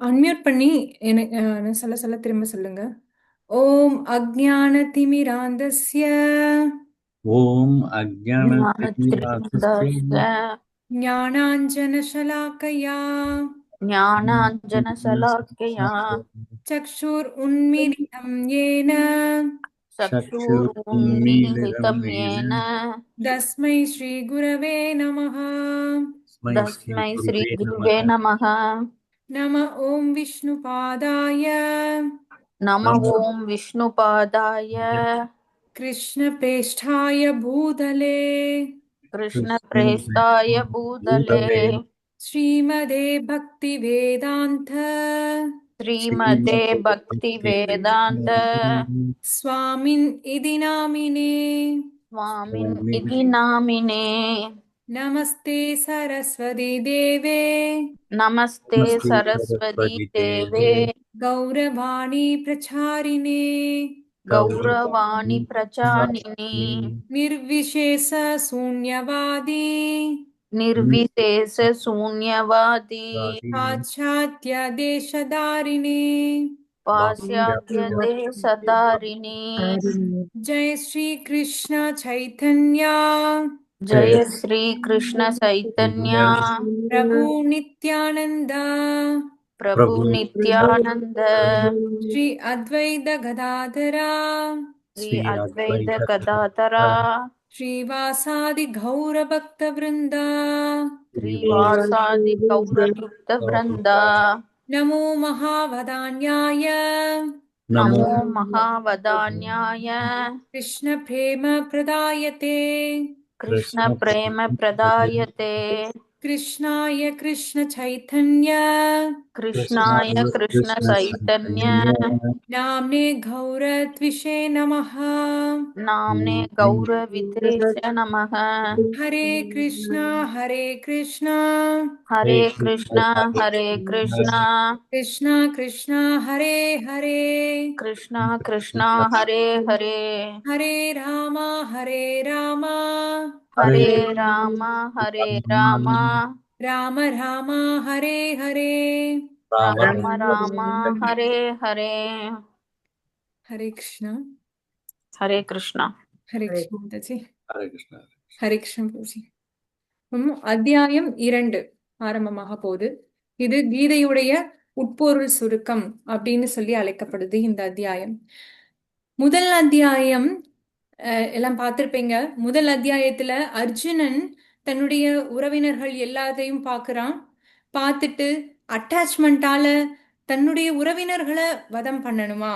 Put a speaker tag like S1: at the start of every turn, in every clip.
S1: Unmute பண்ணி எனக்கு சொல்ல சொல்ல திரும்ப சொல்லுங்க. ஓம் அஜ்ஞானதிமிராந்தஸ்ய
S2: ஓம் அஜ்ஞானதிமிராந்தஸ்ய
S3: ज्ञानतिमिरान्धस्य
S1: ஞானாஞ்சனசலாக்கயா
S3: ज्ञानाञ्जनशलाकया
S1: சக்ஷுர் येन
S3: चक्षुरुन्मीलितं
S2: चक्षुरुन्मीलितं येन
S3: येन
S1: தஸ்மை ஸ்ரீ குரவே நமः.
S2: तस्मै
S3: तस्मै
S2: श्रीगुरुवे
S3: श्रीगुरुवे
S2: नमः।
S3: नमः।
S1: நம ஓம் விஷ்ணுபாதாய
S3: नमः
S2: नमो
S3: ॐ विष्णुपादाय
S1: கிருஷ்ணபேஷ்டாய பூதலே
S3: कृष्णप्रेष्ठाय भूतले
S2: भूतले
S1: ஸ்ரீமதே பக்தி வேதாந்த
S3: श्रीमते
S2: श्रीमते
S3: भक्तिवेदान्त
S1: स्वामिन् इति नामिने
S3: स्वामिन्
S2: भक्तिवेदान्तस्वामिने
S3: इति नामिने।
S1: नमस्ते सरस्वती देवे
S3: नमस्ते
S2: नमस्ते
S3: सरस्वती
S2: सरस्वति
S3: देवे
S2: देवे
S1: गौरवाणी प्रचारिणे
S3: गौरवाणी प्रचारिणी
S1: निर्विशेष शून्यवादी
S3: निर्विशेष शून्यवादी
S1: पाश्चात्य देशधारिणे
S3: पाश्चात्य देशधारिणी।
S1: जय श्री कृष्ण चैतन्य
S3: जय श्री कृष्ण चैतन्य
S1: प्रभु नित्यानंद
S3: प्रभु नित्यानंद
S1: श्री अद्वैत गदाधरा
S3: श्री अद्वैत गदाधरा
S1: श्रीवासादि गौरभक्त वृंदा
S3: श्रीवासादि गौरभक्त वृंदा।
S1: नमो महावदान्याय
S3: नमो महावदान्याय
S1: कृष्ण प्रेम प्रदायते
S3: कृष्ण प्रेम प्रदायते
S1: कृष्णाय कृष्ण चैतन्य
S3: कृष्णाय कृष्ण चैतन्य
S1: नाम्ने गौरत्विषे नमः.
S3: नाम्ने गौरविद्रेश नमः।
S1: हरे कृष्णा
S3: हरे कृष्णा
S1: कृष्णा कृष्णा हरे हरे
S3: कृष्णा कृष्णा हरे हरे
S1: हरे राम
S3: हरे राम
S1: राम राम हरे हरे.
S3: राम राम हरे हरे.
S1: हरे कृष्णा.
S3: हरे कृष्णा.
S1: हरे कृष्ण माताजी.
S2: हरे कृष्ण
S1: हरे कृष्ण प्रभुजी. அத்தியாயம் 2 ஆரம்பமாக போகுது. இது கீதையுடைய உட்பொருள் சுருக்கம் அப்படின்னு சொல்லி அழைக்கப்படுது இந்த அத்தியாயம். முதல் அத்தியாயம் எல்லாம் பார்த்திருப்பீங்க. முதல் அத்தியாயத்துல அர்ஜுனன் தன்னுடைய உறவினர்கள் எல்லாத்தையும் பார்க்கறான். பார்த்துட்டு அட்டாச்மெண்டால தன்னுடைய உறவினர்களை வதம் பண்ணணுமா,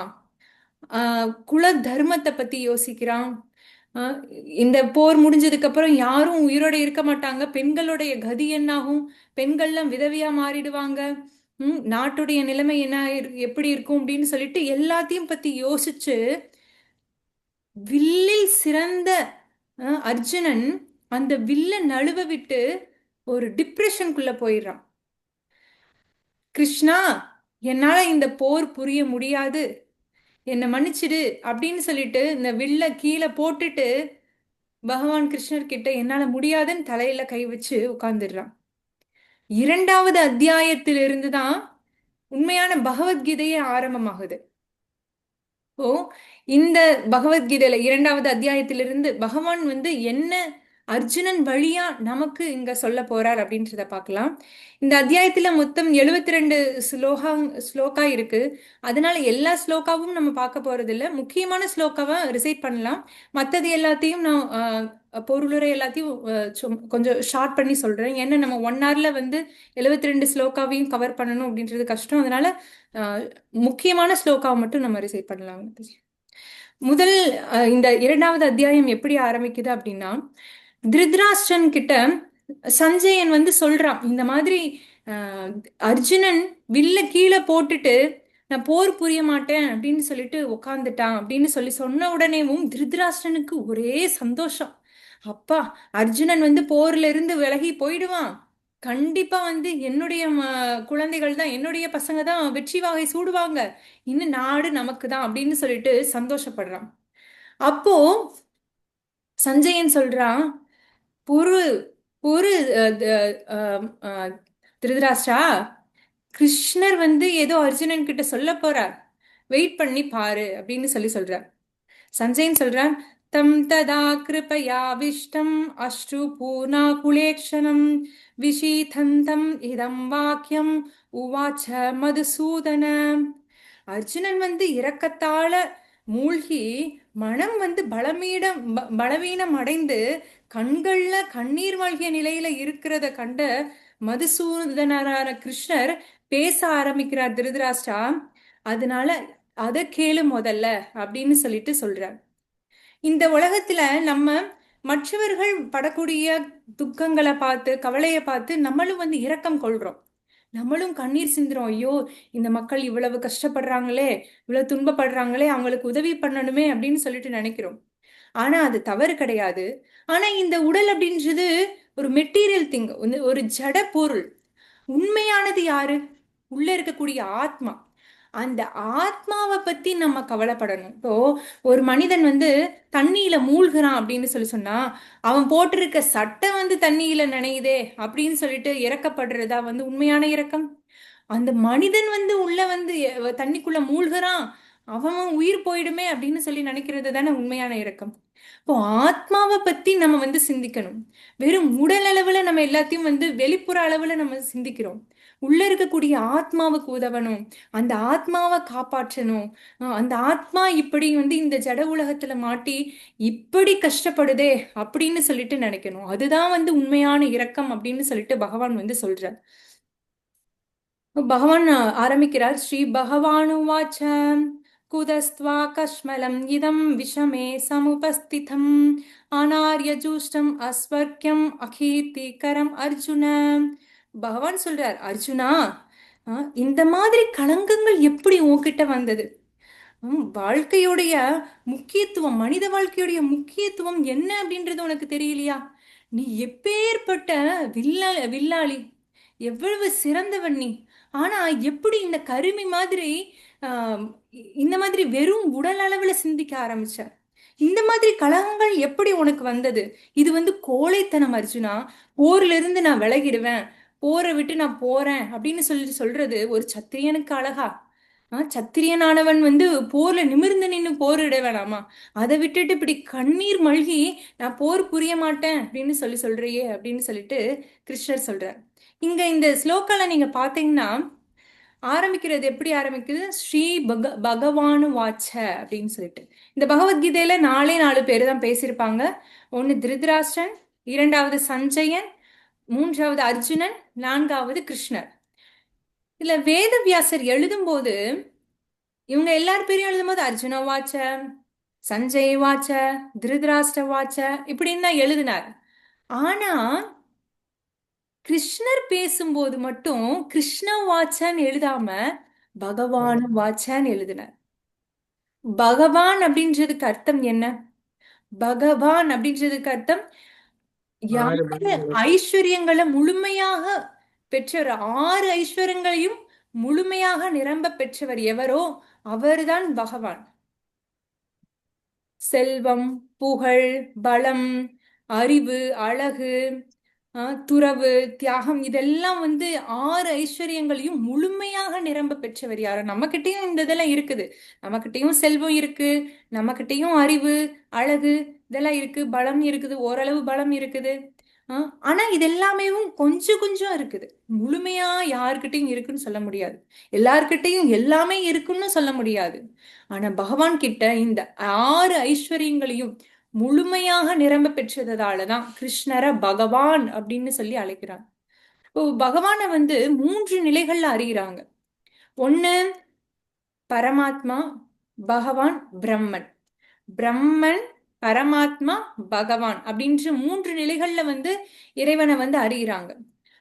S1: குல தர்மத்தை பத்தி யோசிக்கிறான். ஆஹ் இந்த போர் முடிஞ்சதுக்கு அப்புறம் யாரும் உயிரோட இருக்க மாட்டாங்க, பெண்களுடைய கதி என்னாகும், பெண்கள்லாம் விதவையா மாறிடுவாங்க, நாட்டுடைய நிலைமை என்ன எப்படி இருக்கும் அப்படின்னு சொல்லிட்டு எல்லாத்தையும் பத்தி யோசிச்சு வில்லில் சிறந்த அர்ஜுனன் அந்த வில்ல நழுவ விட்டு ஒரு டிப்ரெஷனுக்குள்ள போயிடுறான். கிருஷ்ணா, என்னால இந்த போர் புரிய முடியாது, என்னை மன்னிச்சிடு அப்படின்னு சொல்லிட்டு இந்த வில்ல கீழே போட்டுட்டு பகவான் கிருஷ்ணர் கிட்ட என்னால முடியாதுன்னு தலையில கை வச்சு உட்கார்ந்துடுறான். 2வது அத்தியாயத்திலிருந்து தான் உண்மையான பகவத்கீதையே ஆரம்பமாகுது. ஓ, இந்த பகவத்கீதையில 2வது அத்தியாயத்திலிருந்து பகவான் என்ன அர்ஜுனன் வழியா நமக்கு இங்க சொல்ல போறார் அப்படின்றத பார்க்கலாம். இந்த அத்தியாயத்துல மொத்தம் 72 ஸ்லோகா இருக்கு. அதனால எல்லா ஸ்லோகாவும் நம்ம பார்க்க போறது இல்ல. முக்கியமான ஸ்லோகாவை ரிசைட் பண்ணலாம். மற்றது எல்லாத்தையும் நான் பொருளுரை எல்லாத்தையும் கொஞ்சம் ஷார்ட் பண்ணி சொல்றேன். ஏன்னா நம்ம 1 hourல 72 ஸ்லோகாவையும் கவர் பண்ணணும் அப்படின்றது கஷ்டம். அதனால முக்கியமான ஸ்லோகாவை மட்டும் நம்ம ரிசைட் பண்ணலாம். முதல் இந்த 2வது அத்தியாயம் எப்படி ஆரம்பிக்குது அப்படின்னா, திருதராஷ்டிரன் கிட்ட சஞ்சயன் சொல்றான், இந்த மாதிரி அர்ஜுனன் வில்ல கீழே போட்டுட்டு நான் போர் புரிய மாட்டேன் அப்படின்னு சொல்லிட்டு உக்காந்துட்டான் அப்படின்னு சொன்ன உடனேவும் திருதராஷ்டிரனுக்கு ஒரே சந்தோஷம். அப்பா, அர்ஜுனன் போர்ல இருந்து விலகி போயிடுவான், கண்டிப்பா என்னுடைய குழந்தைகள் தான், என்னுடைய பசங்க தான் வெற்றி வாகை சூடுவாங்க, இன்னும் நாடு நமக்கு தான் அப்படின்னு சொல்லிட்டு சந்தோஷப்படுறான். அப்போ சஞ்சயன் சொல்றான், பொறு பொறு திருதராஷ்டிரா, கிருஷ்ணர் ஏதோ அர்ஜுனன் கிட்ட சொல்ல போறார், வெயிட் பண்ணி பாரு அப்படின்னு சொல்றார். சஞ்சயன் சொல்றான், தம் ததா கிருபயாவிஷ்டம் அஷ்ரு பூர்ணா குலேக்ஷணம் விஷீதந்தம் இதம் வாக்கியம் உவாச்ச மதுசூதன. அர்ஜுனன் இரக்கத்தால மூழ்கி மனம் பலவீனம் அடைந்து கண்கள்ல கண்ணீர் மல்கிய நிலையில இருக்கிறத கண்ட மதுசூதனரான கிருஷ்ணர் பேச ஆரம்பிக்கிறார் திருதராஷ்டிரா. அதனால அத கேளு முதல்ல அப்படின்னு சொல்றார். இந்த உலகத்துல நம்ம மற்றவர்கள் படக்கூடிய துக்கங்களை பார்த்து கவலையை பார்த்து நம்மளும் இரக்கம் கொள்றோம், நம்மளும் கண்ணீர் சிந்துறோம். ஐயோ, இந்த மக்கள் இவ்வளவு கஷ்டப்படுறாங்களே, இவ்வளவு துன்பப்படுறாங்களே, அவங்களுக்கு உதவி பண்ணணுமே அப்படின்னு நினைக்கிறோம். ஆனா அது தவறு கிடையாது. ஆனா இந்த உடல் அப்படின்றது ஒரு மெட்டீரியல் திங், ஒரு ஜட பொருள். உண்மையானது யாரு? உள்ள இருக்கக்கூடிய ஆத்மா. அந்த ஆத்மாவை பத்தி நம்ம கவலைப்படணும். இப்போ ஒரு மனிதன் தண்ணியில மூழ்கிறான் அப்படின்னு சொன்னா, அவன் போட்டிருக்க சட்டை தண்ணியில நனையுதே அப்படின்னு இறக்கப்படுறதா உண்மையான இரக்கம்? அந்த மனிதன் உள்ள தண்ணிக்குள்ள மூழ்கிறான், அவன் உயிர் போயிடுமே அப்படின்னு நினைக்கிறது தானே உண்மையான இரக்கம். இப்போ ஆத்மாவை பத்தி நம்ம சிந்திக்கணும். வெறும் உடல் அளவுல நம்ம எல்லாத்தையும் வெளிப்புற அளவுல நம்ம சிந்திக்கிறோம். உள்ள இருக்கக்கூடிய ஆத்மாவுக்கு உதவணும், அந்த ஆத்மாவை காப்பாற்றணும். அந்த ஆத்மா இப்படி இந்த ஜட உலகத்துல மாட்டி இப்படி கஷ்டப்படுதே அப்படின்னு நினைக்கணும். அதுதான் உண்மையான இரக்கம் அப்படின்னு பகவான் சொல்றார். பகவான் ஆரம்பிக்கிறார். ஸ்ரீ பகவானுவாச்ச குதஸ்த்வா கஷ்மலம் இதம் விஷமே சமுபஸ்திதம் அநார்யஜூஷ்டம் அஸ்வர்க்கியம் அகீர்த்திகரம் அர்ஜுன. பகவான் சொல்றார், அர்ஜுனா, இந்த மாதிரி களங்கங்கள் எப்படி உன்கிட்ட வந்தது? வாழ்க்கையுடைய முக்கியத்துவம், மனித வாழ்க்கையுடைய முக்கியத்துவம் என்ன அப்படின்றது உனக்கு தெரியலையா? நீ எப்பேற்பட்ட வில்லாளி, எவ்வளவு சிறந்தவன் நீ. ஆனா எப்படி இந்த கருமி மாதிரி இந்த மாதிரி வெறும் உடல் அளவுல சிந்திக்க ஆரம்பிச்ச? இந்த மாதிரி கலகங்கள் எப்படி உனக்கு வந்தது? இது கோழைத்தனம் அர்ஜுனா. போர்ல இருந்து நான் விலகிடுவேன், போரை விட்டு நான் போறேன் அப்படின்னு சொல்றது ஒரு சத்திரியனுக்கு அழகா? சத்திரியனானவன் போர்ல நிமிர்ந்து நின்னு போரிட வேணாமா? அதை விட்டுட்டு இப்படி கண்ணீர் மல்கி நான் போர் புரிய மாட்டேன் அப்படின்னு சொல்றியே அப்படின்னு கிருஷ்ணர் சொல்றார். இங்க இந்த ஸ்லோக்கால நீங்க பாத்தீங்கன்னா ஆரம்பிக்கிறது எப்படி ஆரம்பிக்குது? ஸ்ரீ பகவானு வாச்ச அப்படின்னு இந்த பகவத்கீதையில 4 பேர் தான் பேசியிருப்பாங்க. ஒன்னு திருதராஷ்டிரன், இரண்டாவது சஞ்சயன், மூன்றாவது அர்ஜுனன், நான்காவது கிருஷ்ணர். இதுல வேதவியாசர் எழுதும் போது இவங்க எல்லார் பேரையும் எழுதும் போது அர்ஜுன வாச்ச, சஞ்சய் வாச்ச, திருதராஷ்டிர வாச்ச இப்படின்னு தான் எழுதினார். ஆனா கிருஷ்ணர் பேசும்போது மட்டும் கிருஷ்ண வாச்சன்னு எழுதாம பகவான் வாச்சன்னு எழுதினார். பகவான் அப்படின்றதுக்கு அர்த்தம் என்ன? பகவான் அப்படின்றதுக்கு அர்த்தம் யாரு ஐஸ்வர்யங்களை முழுமையாக பெற்றவர், 6 ஐஸ்வர்யங்களையும் முழுமையாக நிரம்ப பெற்றவர் எவரோ அவர்தான் பகவான். செல்வம், புகழ், பலம், அறிவு, அழகு, துறவு, தியாகம் இதெல்லாம் 6 ஐஸ்வர்யங்களையும் முழுமையாக நிரம்ப பெற்றவர் யாரு? நம்ம கிட்டயும் இந்த இதெல்லாம் இருக்குது. நம்ம கிட்டயும் செல்வம் இருக்கு, நம்ம கிட்டயும் அறிவு, அழகு இதெல்லாம் இருக்கு, பலம் இருக்குது, ஓரளவு பலம் இருக்குது. ஆனா இது எல்லாமே கொஞ்சம் கொஞ்சம் இருக்குது. முழுமையா யாருக்கிட்டையும் இருக்குன்னு சொல்ல முடியாது, எல்லார்கிட்டையும் எல்லாமே இருக்குன்னு சொல்ல முடியாது. ஆனா பகவான் கிட்ட இந்த 6 ஐஸ்வர்யங்களையும் முழுமையாக நிரம்ப பெற்றதாலதான் கிருஷ்ணரை பகவான் அப்படின்னு அழைக்கிறாங்க. இப்போ பகவான 3 நிலைகள்ல அறிகிறாங்க. ஒண்ணு பரமாத்மா, பகவான், பிரம்மன். பிரம்மன், பரமாத்மா, பகவான் அப்படின்ற 3 நிலைகள்ல இறைவனை அறிகிறாங்க.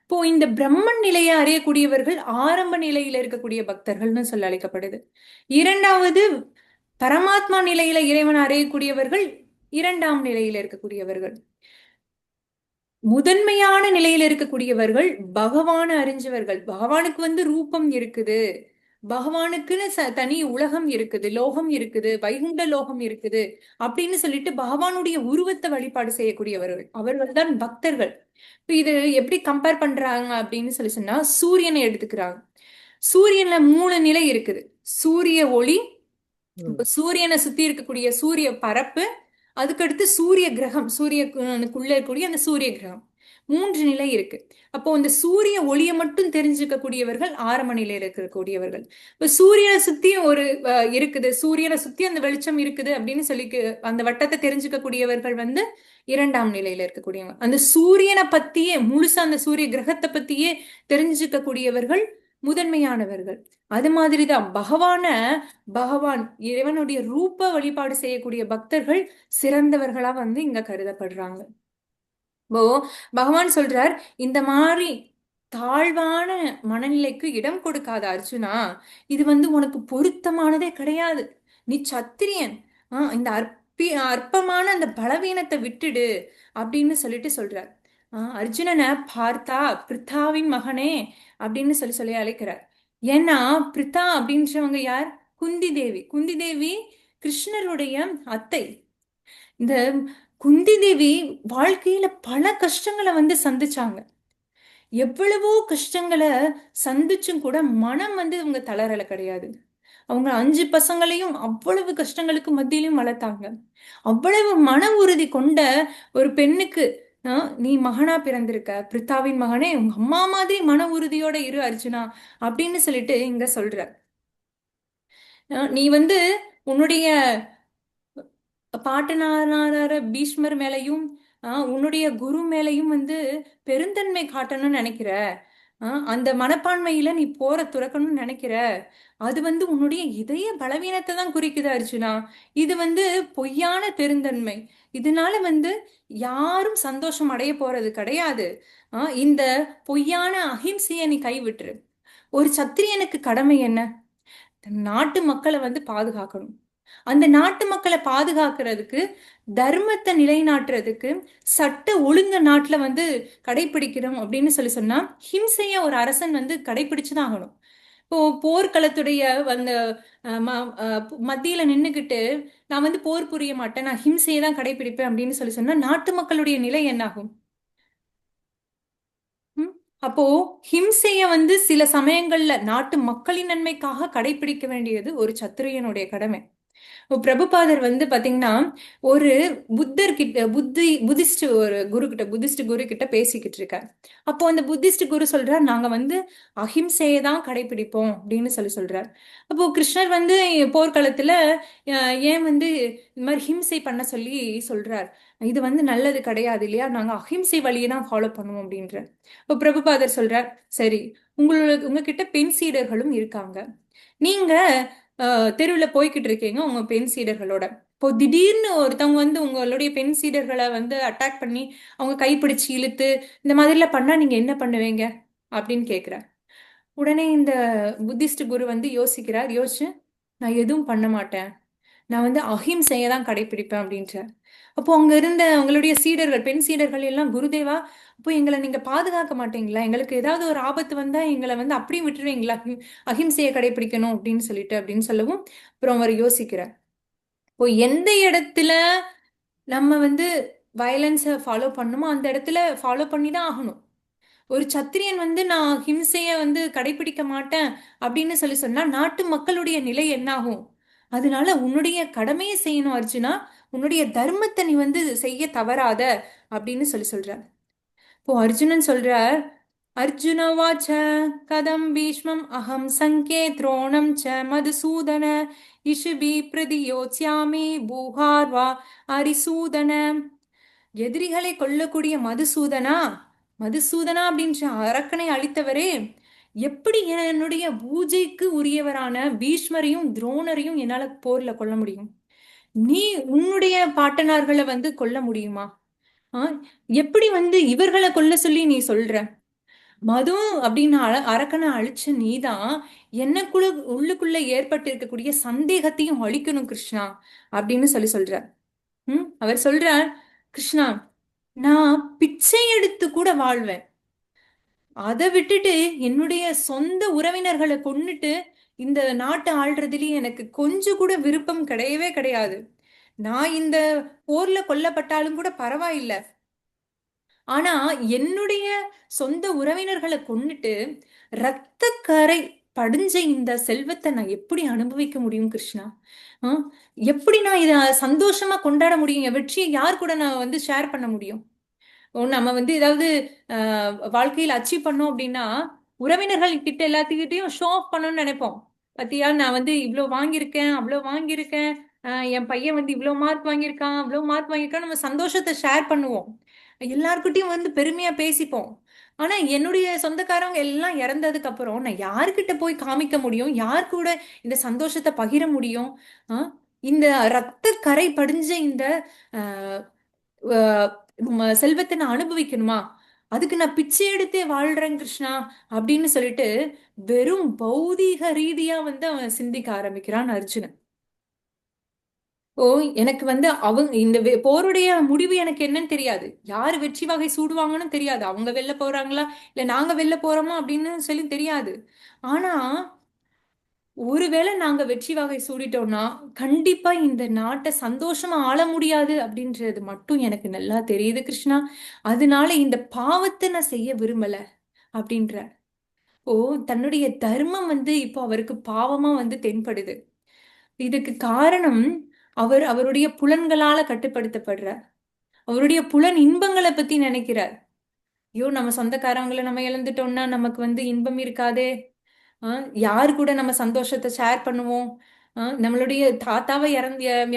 S1: இப்போ இந்த பிரம்மன் நிலையை அறியக்கூடியவர்கள் ஆரம்ப நிலையில இருக்கக்கூடிய பக்தர்கள்னு அழைக்கப்படுது. இரண்டாவது பரமாத்மா நிலையில இறைவன் அறியக்கூடியவர்கள் 2ஆம் நிலையில இருக்கக்கூடியவர்கள். முதன்மையான நிலையில இருக்கக்கூடியவர்கள் பகவான அறிஞ்சவர்கள். பகவானுக்கு ரூபம் இருக்குது, பகவானுக்குன்னு தனி உலகம் இருக்குது, லோகம் இருக்குது, வைகுண்ட லோகம் இருக்குது அப்படின்னு பகவானுடைய உருவத்தை வழிபாடு செய்யக்கூடியவர்கள், அவர்கள் தான் பக்தர்கள். இப்ப இது எப்படி கம்பேர் பண்றாங்க அப்படின்னு சொன்னா சூரியனை எடுத்துக்கிறாங்க. சூரியன்ல 3 நிலை இருக்குது. சூரிய ஒளி, சூரியனை சுத்தி இருக்கக்கூடிய சூரிய பரப்பு, அதுக்கடுத்து சூரிய கிரகம், சூரியனுக்குள்ள இருக்கக்கூடிய அந்த சூரிய கிரகம், 3 நிலை இருக்கு. அப்போ இந்த சூரிய ஒளியை மட்டும் தெரிஞ்சுக்க கூடியவர்கள் ஆரம்ப நிலையில இருக்கக்கூடியவர்கள். இப்ப சூரியனை சுத்தி ஒரு இருக்குது, சூரியனை சுத்தி அந்த வெளிச்சம் இருக்குது அப்படின்னு சொல்லி அந்த வட்டத்தை தெரிஞ்சுக்க கூடியவர்கள் வந்து 2ஆம் நிலையில இருக்கக்கூடியவங்க. அந்த சூரியனை பத்தியே முழுசா அந்த சூரிய கிரகத்தை பத்தியே தெரிஞ்சுக்க கூடியவர்கள் முதன்மையானவர்கள். அது மாதிரிதான் பகவான் இறைவனுடைய ரூப வழிபாடு செய்யக்கூடிய பக்தர்கள் சிறந்தவர்களா வந்து இங்க கருதப்படுறாங்க. இப்போ பகவான் சொல்றார், இந்த மாதிரி தாழ்வான மனநிலைக்கு இடம் கொடுக்காத அர்ஜுனா, இது வந்து உனக்கு பொருத்தமானதே கிடையாது. நீ சத்திரியன். இந்த அற்பமான அந்த பலவீனத்தை விட்டுடு அப்படின்னு சொல்லிட்டு சொல்றார். அர்ஜுனனை பார்த்தா பிரித்தாவின் மகனே அப்படின்னு சொல்லி சொல்லி அழைக்கிறார். ஏன்னா பிரித்தா அப்படின்றவங்க யார்? குந்தி தேவி. குந்தி தேவி கிருஷ்ணருடைய அத்தை. இந்த குந்தி தேவி வாழ்க்கையில பல கஷ்டங்களை வந்து சந்திச்சாங்க. எவ்வளவோ கஷ்டங்களை சந்திச்சும் கூட மனம் வந்து இவங்க தளரல கிடையாது. அவங்க 5 பசங்களையும் அவ்வளவு கஷ்டங்களுக்கு மத்தியிலும் வளர்த்தாங்க. அவ்வளவு மன உறுதி கொண்ட ஒரு பெண்ணுக்கு நீ மகனா பிறந்திருக்க, பிரித்தாவின் மகனே, உங்க அம்மா மாதிரி மன உறுதியோட இரு அர்ஜுனா அப்படின்னு சொல்லிட்டு இங்க சொல்ற. நீ வந்து உன்னுடைய பாட்டனார பீஷ்மர் மேலையும் உன்னுடைய குரு மேலையும் வந்து பெருந்தன்மை காட்டணும்னு நினைக்கிற. அந்த மனப்பான்மையில நீ போற துறக்கணும்னு நினைக்கிற. அது வந்து உன்னுடைய இதய பலவீனத்தை தான் குறிக்குது அர்ஜுனா. இது வந்து பொய்யான பெருந்தன்மை. இதனால வந்து யாரும் சந்தோஷம் அடைய போறது கிடையாது. இந்த பொய்யான அஹிம்சையை நீ கைவிட்டுரு. ஒரு சத்திரியனுக்கு கடமை என்ன? நாட்டு மக்களை வந்து பாதுகாக்கணும். அந்த நாட்டு மக்களை பாதுகாக்கிறதுக்கு, தர்மத்தை நிலைநாட்டுறதுக்கு, சட்ட ஒழுங்க நாட்டுல வந்து கடைபிடிக்கணும் அப்படின்னு சொல்லி சொன்னா ஹிம்சைய ஒரு அரசன் வந்து கடைபிடிச்சுதான் ஆகணும். இப்போ போர்க்களத்துடைய அந்த மத்தியில நின்னுகிட்டு நான் வந்து போர் புரிய மாட்டேன், நான் ஹிம்சையை தான் கடைபிடிப்பேன் அப்படின்னு சொல்லி சொன்னா நாட்டு மக்களுடைய நிலை என்னாகும்? அப்போ ஹிம்சைய வந்து சில சமயங்கள்ல நாட்டு மக்களின் நன்மைக்காக கடைபிடிக்க வேண்டியது ஒரு சத்திரியனுடைய கடமை. பிரபுபாதர் வந்து பாத்தீங்கன்னா ஒரு புத்திஸ்ட் ஒரு புத்திஸ்ட் குரு கிட்ட பேசிக்கிட்டு இருக்கார். அப்போ அந்த புத்திஸ்ட் குரு சொல்றார், நாங்க வந்து அஹிம்சையை தான் கடைபிடிப்போம் அப்படின்னு சொல்லி சொல்றார். அப்போ கிருஷ்ணர் வந்து போர்க்களத்துல ஏன் வந்து இந்த மாதிரி ஹிம்சை பண்ண சொல்லி சொல்றார்? இது வந்து நல்லது கிடையாது இல்லையா, நாங்க அஹிம்சை வழியை தான் ஃபாலோ பண்ணுவோம் அப்படின்ற. இப்போ பிரபுபாதர் சொல்றார், சரி, உங்ககிட்ட பெண் சீடர்களும் இருக்காங்க. நீங்க தெருவில் போய்கிட்டு இருக்கீங்க உங்க பெண் சீடர்களோட. இப்போ திடீர்னு ஒருத்தவங்க வந்து உங்களுடைய பெண் சீடர்களை வந்து அட்டாக் பண்ணி அவங்க கைப்பிடிச்சு இழுத்து இந்த மாதிரிலாம் பண்ணா நீங்க என்ன பண்ணுவீங்க அப்படின்னு கேட்குறார். உடனே இந்த புத்திஸ்ட் குரு வந்து யோசிச்சு நான் எதுவும் பண்ண மாட்டேன், நான் வந்து அஹிம்சையை தான் கடைபிடிப்பேன் அப்படின்ற. அப்போ அங்க இருந்த உங்களுடைய சீடர்கள், பெண் சீடர்கள் எல்லாம், குருதேவா, அப்போ எங்களை நீங்க பாதுகாக்க மாட்டீங்களா? எங்களுக்கு ஏதாவது ஒரு ஆபத்து வந்தா எங்களை வந்து அப்படியே விட்டுருவீங்களா? அஹிம்சையை கடைபிடிக்கணும் அப்படின்னு சொல்லவும் அப்புறம் அவர் யோசிக்கிறார். இப்போ எந்த இடத்துல நம்ம வந்து வயலன்ஸை ஃபாலோ பண்ணுமோ அந்த இடத்துல ஃபாலோ பண்ணி தான் ஆகணும். ஒரு சத்திரியன் வந்து நான் ஹிம்சைய வந்து கடைபிடிக்க மாட்டேன் அப்படின்னு சொல்லி சொன்னா நாட்டு மக்களுடைய நிலை என்னாகும்? அதனால உன்னுடைய கடமையை செய்யணும் அர்ஜுனா, உன்னுடைய தர்மத்தை நீ வந்து செய்ய தவறாத அப்படின்னு சொல்லி சொல்ற. இப்போ அர்ஜுனன் சொல்றார், அர்ஜுனவாச்ச கதம் பீஷ்மம் அகம் சங்கே துரோணம் ச மதுசூதன இஷுபி பிரதியோத்யாமி பூஹார்வா அரிசூதன. எதிரிகளை கொல்லக்கூடிய மதுசூதனா அப்படின்ற அரக்கனை அழித்தவரே, எப்படி என்னுடைய பூஜைக்கு உரியவரான பீஷ்மரையும் துரோணரையும் என்னால போர்ல கொல்ல முடியும்? நீ உன்னுடைய பாட்டனார்களை வந்து கொல்ல முடியுமா? எப்படி வந்து இவர்களை கொல்ல சொல்லி நீ சொல்ற? மது அப்படின்னு அரக்கனை அழிச்ச நீதான் என்னக்குள்ள உள்ளுக்குள்ள ஏற்பட்டு இருக்கக்கூடிய சந்தேகத்தையும் அழிக்கணும் கிருஷ்ணா அப்படின்னு சொல்லி சொல்ற. அவர் சொல்றார், கிருஷ்ணா, நான் பிச்சை எடுத்து கூட வாழ்வேன், அதை விட்டுட்டு என்னுடைய சொந்த உறவினர்களை கொன்னுட்டு இந்த நாட்டை ஆள்றதுலயே எனக்கு கொஞ்சம் கூட விருப்பம் கிடையவே கிடையாது. நான் இந்த போர்ல கொல்லப்பட்டாலும் கூட பரவாயில்லை, ஆனா என்னுடைய சொந்த உறவினர்களை கொன்னுட்டு ரத்த கரை படிஞ்ச இந்த செல்வத்தை நான் எப்படி அனுபவிக்க முடியும் கிருஷ்ணா? ஆ, எப்படி நான் இத சந்தோஷமா கொண்டாட முடியும்? என் வெற்றியை யார் கூட நான் வந்து ஷேர் பண்ண முடியும்? நம்ம வந்து ஏதாவது வாழ்க்கையில் அச்சீவ் பண்ணோம் அப்படின்னா உறவினர்கள் கிட்ட எல்லாத்துக்கிட்டையும் ஷோ ஆஃப் பண்ணணும்னு நினைப்போம். பத்தியா, நான் வந்து இவ்வளோ வாங்கியிருக்கேன், அவ்வளோ வாங்கியிருக்கேன், என் பையன் வந்து இவ்வளோ மார்க் வாங்கியிருக்கான், அவ்வளோ மார்க் வாங்கியிருக்கான், நம்ம சந்தோஷத்தை ஷேர் பண்ணுவோம். எல்லார்கிட்டயும் வந்து பெருமையா பேசிப்போம். ஆனா என்னுடைய சொந்தக்காரங்க எல்லாம் இறந்ததுக்கு அப்புறம் நான் யார்கிட்ட போய் காமிக்க முடியும்? யார் கூட இந்த சந்தோஷத்தை பகிர முடியும்? ஆஹ் இந்த ரத்த கரை படிஞ்ச இந்த ஆஹ் ஆஹ் செல்வத்தை நான் அனுபவிக்கணுமா? அதுக்கு நான் பிச்சை எடுத்தே வாழ்றேன் கிருஷ்ணா அப்படின்னு சொல்லிட்டு வெறும் பௌதீக ரீதியா வந்து அவன் சிந்திக்க ஆரம்பிக்கிறான் அர்ஜுனன். ஓ, எனக்கு வந்து அவங்க இந்த போருடைய முடிவு எனக்கு என்னன்னு தெரியாது. யாரு வெற்றி வகை சூடுவாங்கன்னு தெரியாது. அவங்க வெளில போறாங்களா இல்ல நாங்க வெளில போறோமா அப்படின்னு சொல்லி தெரியாது. ஆனா ஒருவேளை நாங்க வெற்றி வகை சூடிட்டோம்னா கண்டிப்பா இந்த நாட்டை சந்தோஷமா ஆள முடியாது அப்படின்றது மட்டும் எனக்கு நல்லா தெரியுது கிருஷ்ணா. அதனால இந்த பாவத்தை நான் செய்ய விரும்பல அப்படின்ற. ஓ, தன்னுடைய தர்மம் வந்து இப்போ அவருக்கு பாவமா வந்து தென்படுது. இதுக்கு காரணம் அவருடைய புலன்களால கட்டுப்படுத்தப்படுறார். அவருடைய புலன் இன்பங்களை பத்தி நினைக்கிறார். ஐயோ, நம்ம சொந்தக்காரங்களை நம்ம இழந்துட்டோம்னா நமக்கு வந்து இன்பம் இருக்காதே. யாரு கூட நம்ம சந்தோஷத்தை ஷேர் பண்ணுவோம்? நம்மளுடைய தாத்தாவை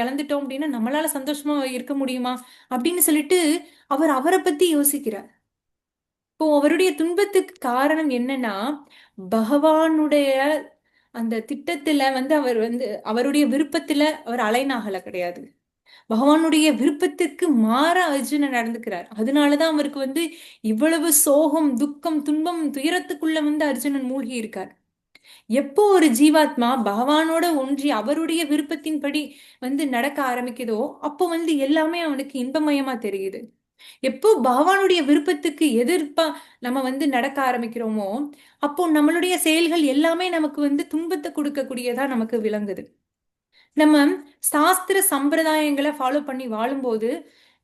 S1: இழந்துட்டோம் அப்படின்னா நம்மளால சந்தோஷமா இருக்க முடியுமா அப்படின்னு சொல்லிட்டு அவர் அவரை பத்தி யோசிக்கிறார். இப்போ அவருடைய துன்பத்துக்கு காரணம் என்னன்னா பகவானுடைய அந்த திட்டத்துல வந்து அவர் வந்து அவருடைய விருப்பத்துல அவர் அலைநாகல கிடையாது. பகவானுடைய விருப்பத்திற்கு மாறா அர்ஜுனன் நடந்துக்கிறார். அதனாலதான் அவருக்கு வந்து இவ்வளவு சோகம், துக்கம், துன்பம், துயரத்துக்குள்ள வந்து அர்ஜுனன் மூழ்கி இருக்கார். எப்போ ஒரு ஜீவாத்மா பகவானோட ஒன்றி அவருடைய விருப்பத்தின்படி வந்து நடக்க ஆரம்பிக்குதோ அப்போ வந்து எல்லாமே அவனுக்கு இன்பமயமா தெரியுது. எப்போ பகவானுடைய விருப்பத்துக்கு எதிர்ப்பா நம்ம வந்து நடக்க ஆரம்பிக்கிறோமோ அப்போ நம்மளுடைய செயல்கள் எல்லாமே நமக்கு வந்து துன்பத்தை கொடுக்கக்கூடியதா நமக்கு விளங்குது. நம்ம சாஸ்திர சம்பிரதாயங்களை ஃபாலோ பண்ணி வாழும்போது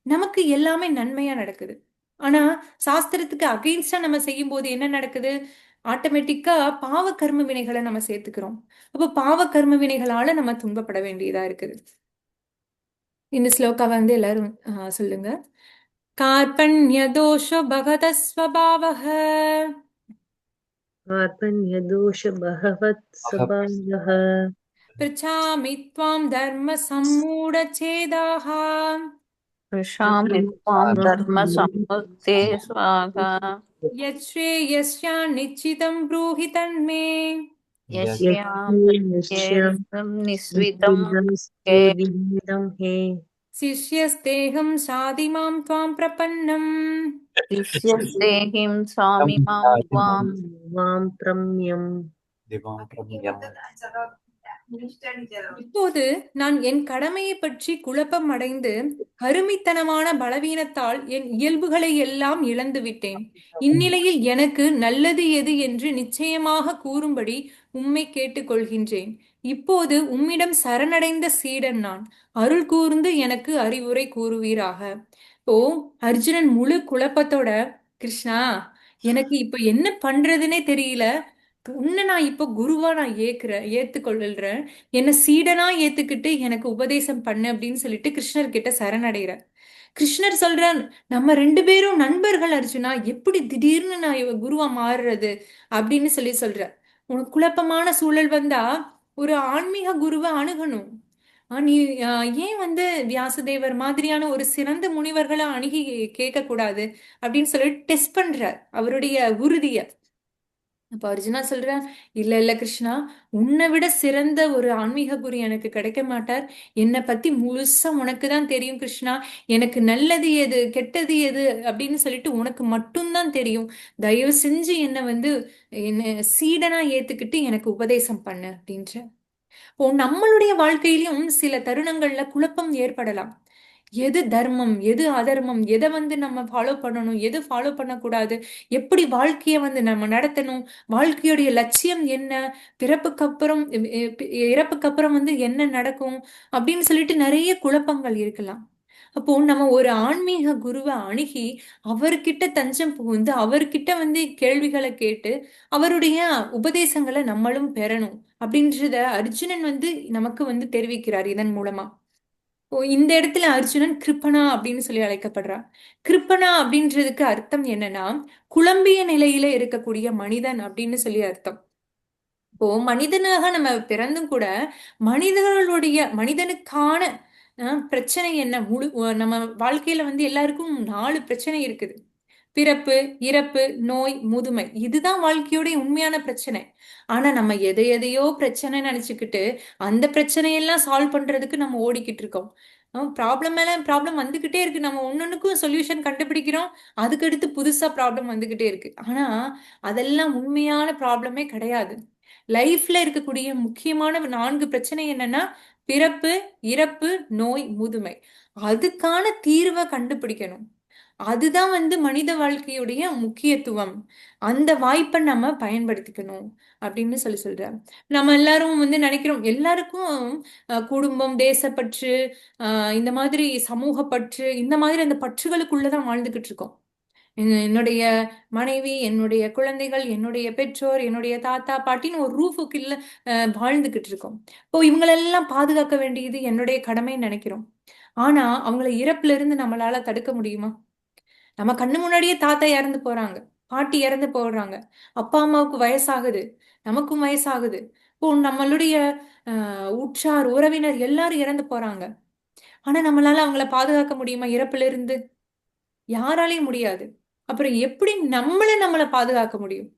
S1: நமக்கு எல்லாமே நன்மையா நடக்குது. ஆனா சாஸ்திரத்துக்கு அகெயின்ஸ்டா நம்ம செய்யும் போது என்ன நடக்குது? ஆட்டோமேட்டிக்கா பாவ கர்ம வினைகளை நம்ம சேர்த்துக்கிறோம். அப்போ பாவ கர்ம வினைகளால நம்ம துன்பப்பட வேண்டியதா இருக்குது. இந்த ஸ்லோகா வந்து எல்லாரும் சொல்லுங்க. कार्पण्य दोषो भगतः स्वभावः
S4: कार्पण्यदोषबहवत् स्वभावः
S1: पृच्छामि त्वां धर्म सम्मूढचेदाः
S3: पृच्छामि त्वां धर्म सम्मुक्ते स्वाहा
S1: यच्छ्रेयस्या निश्चितं ब्रूहि तन्मे
S3: यस्यां
S4: यस्यां
S3: निस्वितं के
S4: नित्यं हे
S1: शिष्यस्तेऽहं साधिमां त्वां प्रपन्नम्
S3: शिष्यस्तेहिं स्वामिमां त्वां
S4: वां प्रम्यम्
S1: இப்போது நான் என் கடமையை பற்றி குழப்பம் அடைந்து கருமித்தனமான பலவீனத்தால் என் இயல்புகளை எல்லாம் இழந்து விட்டேன். இந்நிலையில் எனக்கு நல்லது எது என்று நிச்சயமாக கூறும்படி உம்மை கேட்டுக்கொள்கின்றேன். இப்போது உம்மிடம் சரணடைந்த சீடன் நான். அருள் கூர்ந்து எனக்கு அறிவுரை கூறுவீராக. ஓ, அர்ஜுனன் முழு குழப்பத்தோட, கிருஷ்ணா எனக்கு இப்ப என்ன பண்றதுனே தெரியல. உன்னை நான் இப்ப குருவா நான் ஏத்துக்கொள்றேன். என்ன சீடனா ஏத்துக்கிட்டு எனக்கு உபதேசம் பண்ணு அப்படின்னு சொல்லிட்டு கிருஷ்ணர் கிட்ட சரணடைகிறார். கிருஷ்ணர் சொல்றார், நம்ம ரெண்டு பேரும் நண்பர்கள் அர்ஜுனா, எப்படி திடீர்னு நான் குருவா மாறுறது அப்படின்னு சொல்றார். உனக்கு குழப்பமான சூழல் வந்தா ஒரு ஆன்மீக குருவை அணுகணும். நீ ஏன் வந்து வியாசதேவர் மாதிரியான ஒரு சிறந்த முனிவர்களை அணுகி கேட்க கூடாது அப்படின்னு சொல்லிட்டு டெஸ்ட் பண்றார் அவருடைய உறுதிய. அப்ப அர்ஜுனா சொல்றான், இல்ல இல்ல கிருஷ்ணா, உன்னை விட சிறந்த ஒரு ஆன்மீக குரு எனக்கு கிடைக்க மாட்டார். என்னை பத்தி முழுசா உனக்கு தான் தெரியும் கிருஷ்ணா. எனக்கு நல்லது எது கெட்டது எது அப்படின்னு சொல்லிட்டு உனக்கு மட்டும்தான் தெரியும். தயவு செஞ்சு என்னை வந்து என்ன சீடனா ஏத்துக்கிட்டு எனக்கு உபதேசம் பண்ணு அப்படின்ற. இப்போ நம்மளுடைய வாழ்க்கையிலும் சில தருணங்கள்ல குழப்பம் ஏற்படலாம். எது தர்மம், எது அதர்மம், எதை வந்து நம்ம ஃபாலோ பண்ணணும், எது ஃபாலோ பண்ணக்கூடாது, எப்படி வாழ்க்கைய வந்து நம்ம நடத்தணும், வாழ்க்கையுடைய லட்சியம் என்ன, பிறப்புக்கு அப்புறம் இறப்புக்கு அப்புறம் வந்து என்ன நடக்கும் அப்படின்னு சொல்லிட்டு நிறைய குழப்பங்கள் இருக்கலாம். அப்போ நம்ம ஒரு ஆன்மீக குருவை அணுகி அவர்கிட்ட தஞ்சம் புகுந்து அவர்கிட்ட வந்து கேள்விகளை கேட்டு அவருடைய உபதேசங்களை நம்மளும் பெறணும் அப்படின்றத அர்ஜுனன் வந்து நமக்கு வந்து தெரிவிக்கிறார் இதன் மூலமா. ஓ, இந்த இடத்துல அர்ஜுனன் கிருப்பனா அப்படின்னு சொல்லி அழைக்கப்படுறான். கிருப்பனா அப்படின்றதுக்கு அர்த்தம் என்னன்னா குழம்பிய நிலையில இருக்கக்கூடிய மனிதன் அப்படின்னு சொல்லி அர்த்தம். இப்போ மனிதனாக நம்ம பிறந்தும் கூட மனிதனுக்கான பிரச்சனை என்ன நம்ம வாழ்க்கையில வந்து எல்லாருக்கும் 4 பிரச்சனை இருக்குது. பிறப்பு, இறப்பு, நோய், முதுமை. இதுதான் வாழ்க்கையோட உண்மையான பிரச்சனை. ஆனா நம்ம எதை எதையோ பிரச்சனை நினைச்சுக்கிட்டு அந்த பிரச்சனையெல்லாம் சால்வ் பண்றதுக்கு நம்ம ஓடிக்கிட்டு இருக்கோம். ப்ராப்ளம் மேல ப்ராப்ளம் வந்துகிட்டே இருக்கு. நம்ம ஒன்னொன்னுக்கும் சொல்யூஷன் கண்டுபிடிக்கிறோம். அதுக்கடுத்து புதுசா ப்ராப்ளம் வந்துகிட்டே இருக்கு. ஆனா அதெல்லாம் உண்மையான ப்ராப்ளமே கிடையாது. லைஃப்ல இருக்கக்கூடிய முக்கியமான 4 பிரச்சனை என்னன்னா பிறப்பு, இறப்பு, நோய், முதுமை. அதுக்கான தீர்வை கண்டுபிடிக்கணும். அதுதான் வந்து மனித வாழ்க்கையுடைய முக்கியத்துவம். அந்த வாய்ப்பை நம்ம பயன்படுத்திக்கணும் அப்படின்னு சொல்லி சொல்றாரு. நம்ம எல்லாரும் வந்து நினைக்கிறோம் எல்லாருக்கும் குடும்பம், தேசப்பற்று, இந்த மாதிரி சமூக பற்று, இந்த மாதிரி அந்த பற்றுகளுக்குள்ளதான் வாழ்ந்துகிட்டு இருக்கோம். என்னுடைய மனைவி, என்னுடைய குழந்தைகள், என்னுடைய பெற்றோர், என்னுடைய தாத்தா பாட்டின்னு ஒரு ரூஃபுக்கு இல்ல வாழ்ந்துகிட்டு இருக்கோம். இப்போ இவங்களெல்லாம் பாதுகாக்க வேண்டியது என்னுடைய கடமைன்னு நினைக்கிறோம். ஆனா அவங்கள இறப்புல இருந்து நம்மளால தடுக்க முடியுமா? நம்ம கண்ணு முன்னாடியே தாத்தா இறந்து போறாங்க, பாட்டி இறந்து போடுறாங்க, அப்பா அம்மாவுக்கு வயசாகுது, நமக்கும் வயசாகுது. இப்போ நம்மளுடைய உற்றார் உறவினர் எல்லாரும் இறந்து போறாங்க. ஆனா நம்மளால அவங்கள பாதுகாக்க முடியுமா இறப்புல இருந்து? யாராலையும் முடியாது. அப்புறம் எப்படி நம்மள பாதுகாக்க முடியும்?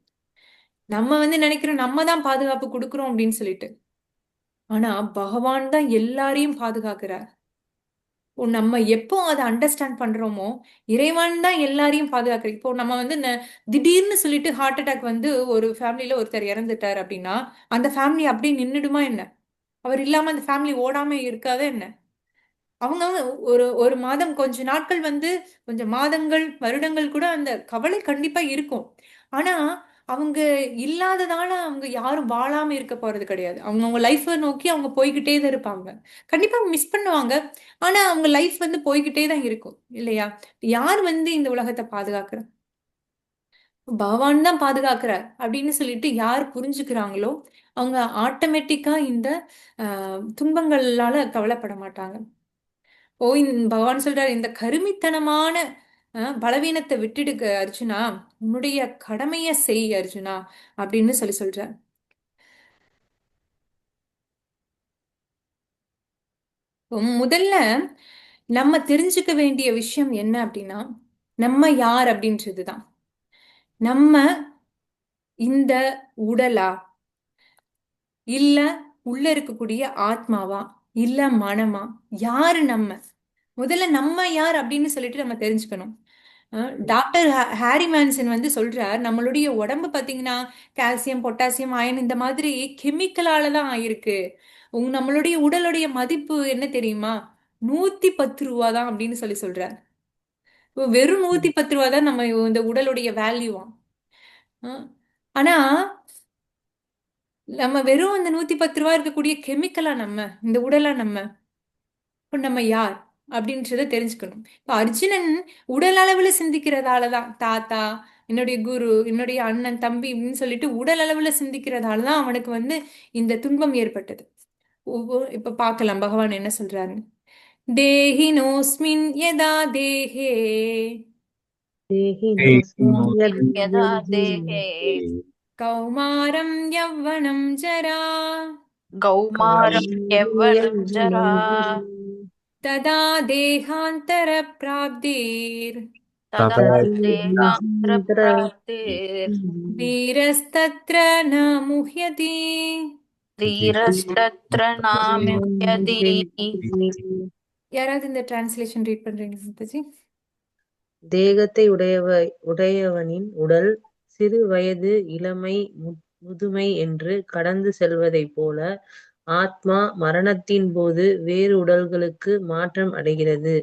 S1: நம்ம வந்து நினைக்கிறோம் நம்ம தான் பாதுகாப்பு கொடுக்கிறோம் அப்படின்னு சொல்லிட்டு. ஆனா பகவான் தான் எல்லாரையும் பாதுகாக்கிறார். நம்ம எப்போ அதை அண்டர்ஸ்டாண்ட் பண்றோமோ இறைவன் தான் எல்லாரையும் பாதுகாக்கிற. இப்போ நம்ம வந்து திடீர்னு சொல்லிட்டு ஹார்ட் அட்டாக் வந்து ஒரு ஃபேமிலியில ஒருத்தர் இறந்துட்டார் அப்படின்னா அந்த ஃபேமிலி அப்படியே நின்னுடுமா என்ன? அவர் இல்லாம அந்த ஃபேமிலி ஓடாம இருக்காத என்ன? அவங்க ஒரு ஒரு மாதம் கொஞ்ச நாட்கள் வந்து கொஞ்சம் மாதங்கள் வருடங்கள் கூட அந்த கவலை கண்டிப்பா இருக்கும். ஆனா அவங்க இல்லாததால அவங்க யாரும் வாழாம இருக்க போறது கிடையாது. அவங்க லைஃபை நோக்கி அவங்க போய்கிட்டே தான் இருப்பாங்க. கண்டிப்பா மிஸ் பண்ணுவாங்க. ஆனா அவங்க லைஃப் வந்து போய்கிட்டே தான் இருக்கும் இல்லையா? யார் வந்து இந்த உலகத்தை பாதுகாக்கிறா? பகவான் தான் பாதுகாக்கிறார் அப்படின்னு சொல்லிட்டு யார் புரிஞ்சுக்கிறாங்களோ அவங்க ஆட்டோமேட்டிக்கா இந்த துன்பங்களால கவலைப்பட மாட்டாங்க. ஓ, பகவான் சொல்றாரு இந்த கருமித்தனமான பலவீனத்தை விட்டுடுக்க அர்ஜுனா, உன்னுடைய கடமைய செய் அர்ஜுனா அப்படின்னு சொல்லி சொல்றார். முதல்ல நம்ம தெரிஞ்சுக்க வேண்டிய விஷயம் என்ன அப்படின்னா நம்ம யார் அப்படின்றதுதான். நம்ம இந்த உடலா, இல்ல உள்ள இருக்கக்கூடிய ஆத்மாவா, இல்ல மனமா, யாரு நம்ம? முதல்ல நம்ம யார் அப்படின்னு சொல்லிட்டு நம்ம தெரிஞ்சுக்கணும். டாக்டர் ஹாரி மேன்சன் வந்து சொல்றார் நம்மளுடைய உடம்பு பாத்தீங்கன்னா கால்சியம், பொட்டாசியம், அயன் இந்த மாதிரி கெமிக்கலால தான் ஆயிருக்கு. நம்மளுடைய உடலுடைய மதிப்பு என்ன தெரியுமா? 110 ரூபா தான் அப்படின்னு சொல்லி சொல்றார். வெறும் 110 ரூபா தான் நம்ம இந்த உடலுடைய வேல்யூவாம். ஆனா நம்ம வெறும் அந்த 110 ரூபா இருக்கக்கூடிய கெமிக்கலா நம்ம இந்த உடலா நம்ம? இப்போ நம்ம யார் அப்படின்றத தெரிஞ்சுக்கணும். இப்போ அர்ஜுனன் உடல் அளவுல சிந்திக்கிறதாலதான் தாத்தா, என்னுடைய குரு, என்னுடைய அண்ணன், தம்பி அப்படின்னு சொல்லிட்டு உடல் அளவுல சிந்திக்கிறதாலதான் அவனுக்கு வந்து இந்த துன்பம் ஏற்பட்டது. இப்ப பார்க்கலாம் பகவான் என்ன சொல்றாரு. தேஹினோஸ்மின் யதா தேஹே
S4: देहिनोऽस्मिन्
S3: यदा
S4: यद्देहे
S3: देहे
S1: கௌமாரம் யவ்வனம் ஜரா
S3: कौमारं यौवनं जरा
S1: ததா தேகாந்தர பிராப்தேர்
S3: तदा
S4: तदा
S3: देहान्तरप्राप्तिर्
S1: தீரஸ்தத்ர ந முஹ்யதி.
S3: धीरस्तत्र नाम्यति
S1: யாராவது இந்த டிரான்ஸ்லேஷன் ரீட் பண்றீங்க மாதாஜி?
S4: தேகத்தை உடையவனின் உடல் சிறு வயது, இளமை, முதுமை என்று கடந்து செல்வதைப் போல ஆத்மா மரணத்தின் போது வேறு உடல்களுக்கு மாற்றம் அடைகிறது.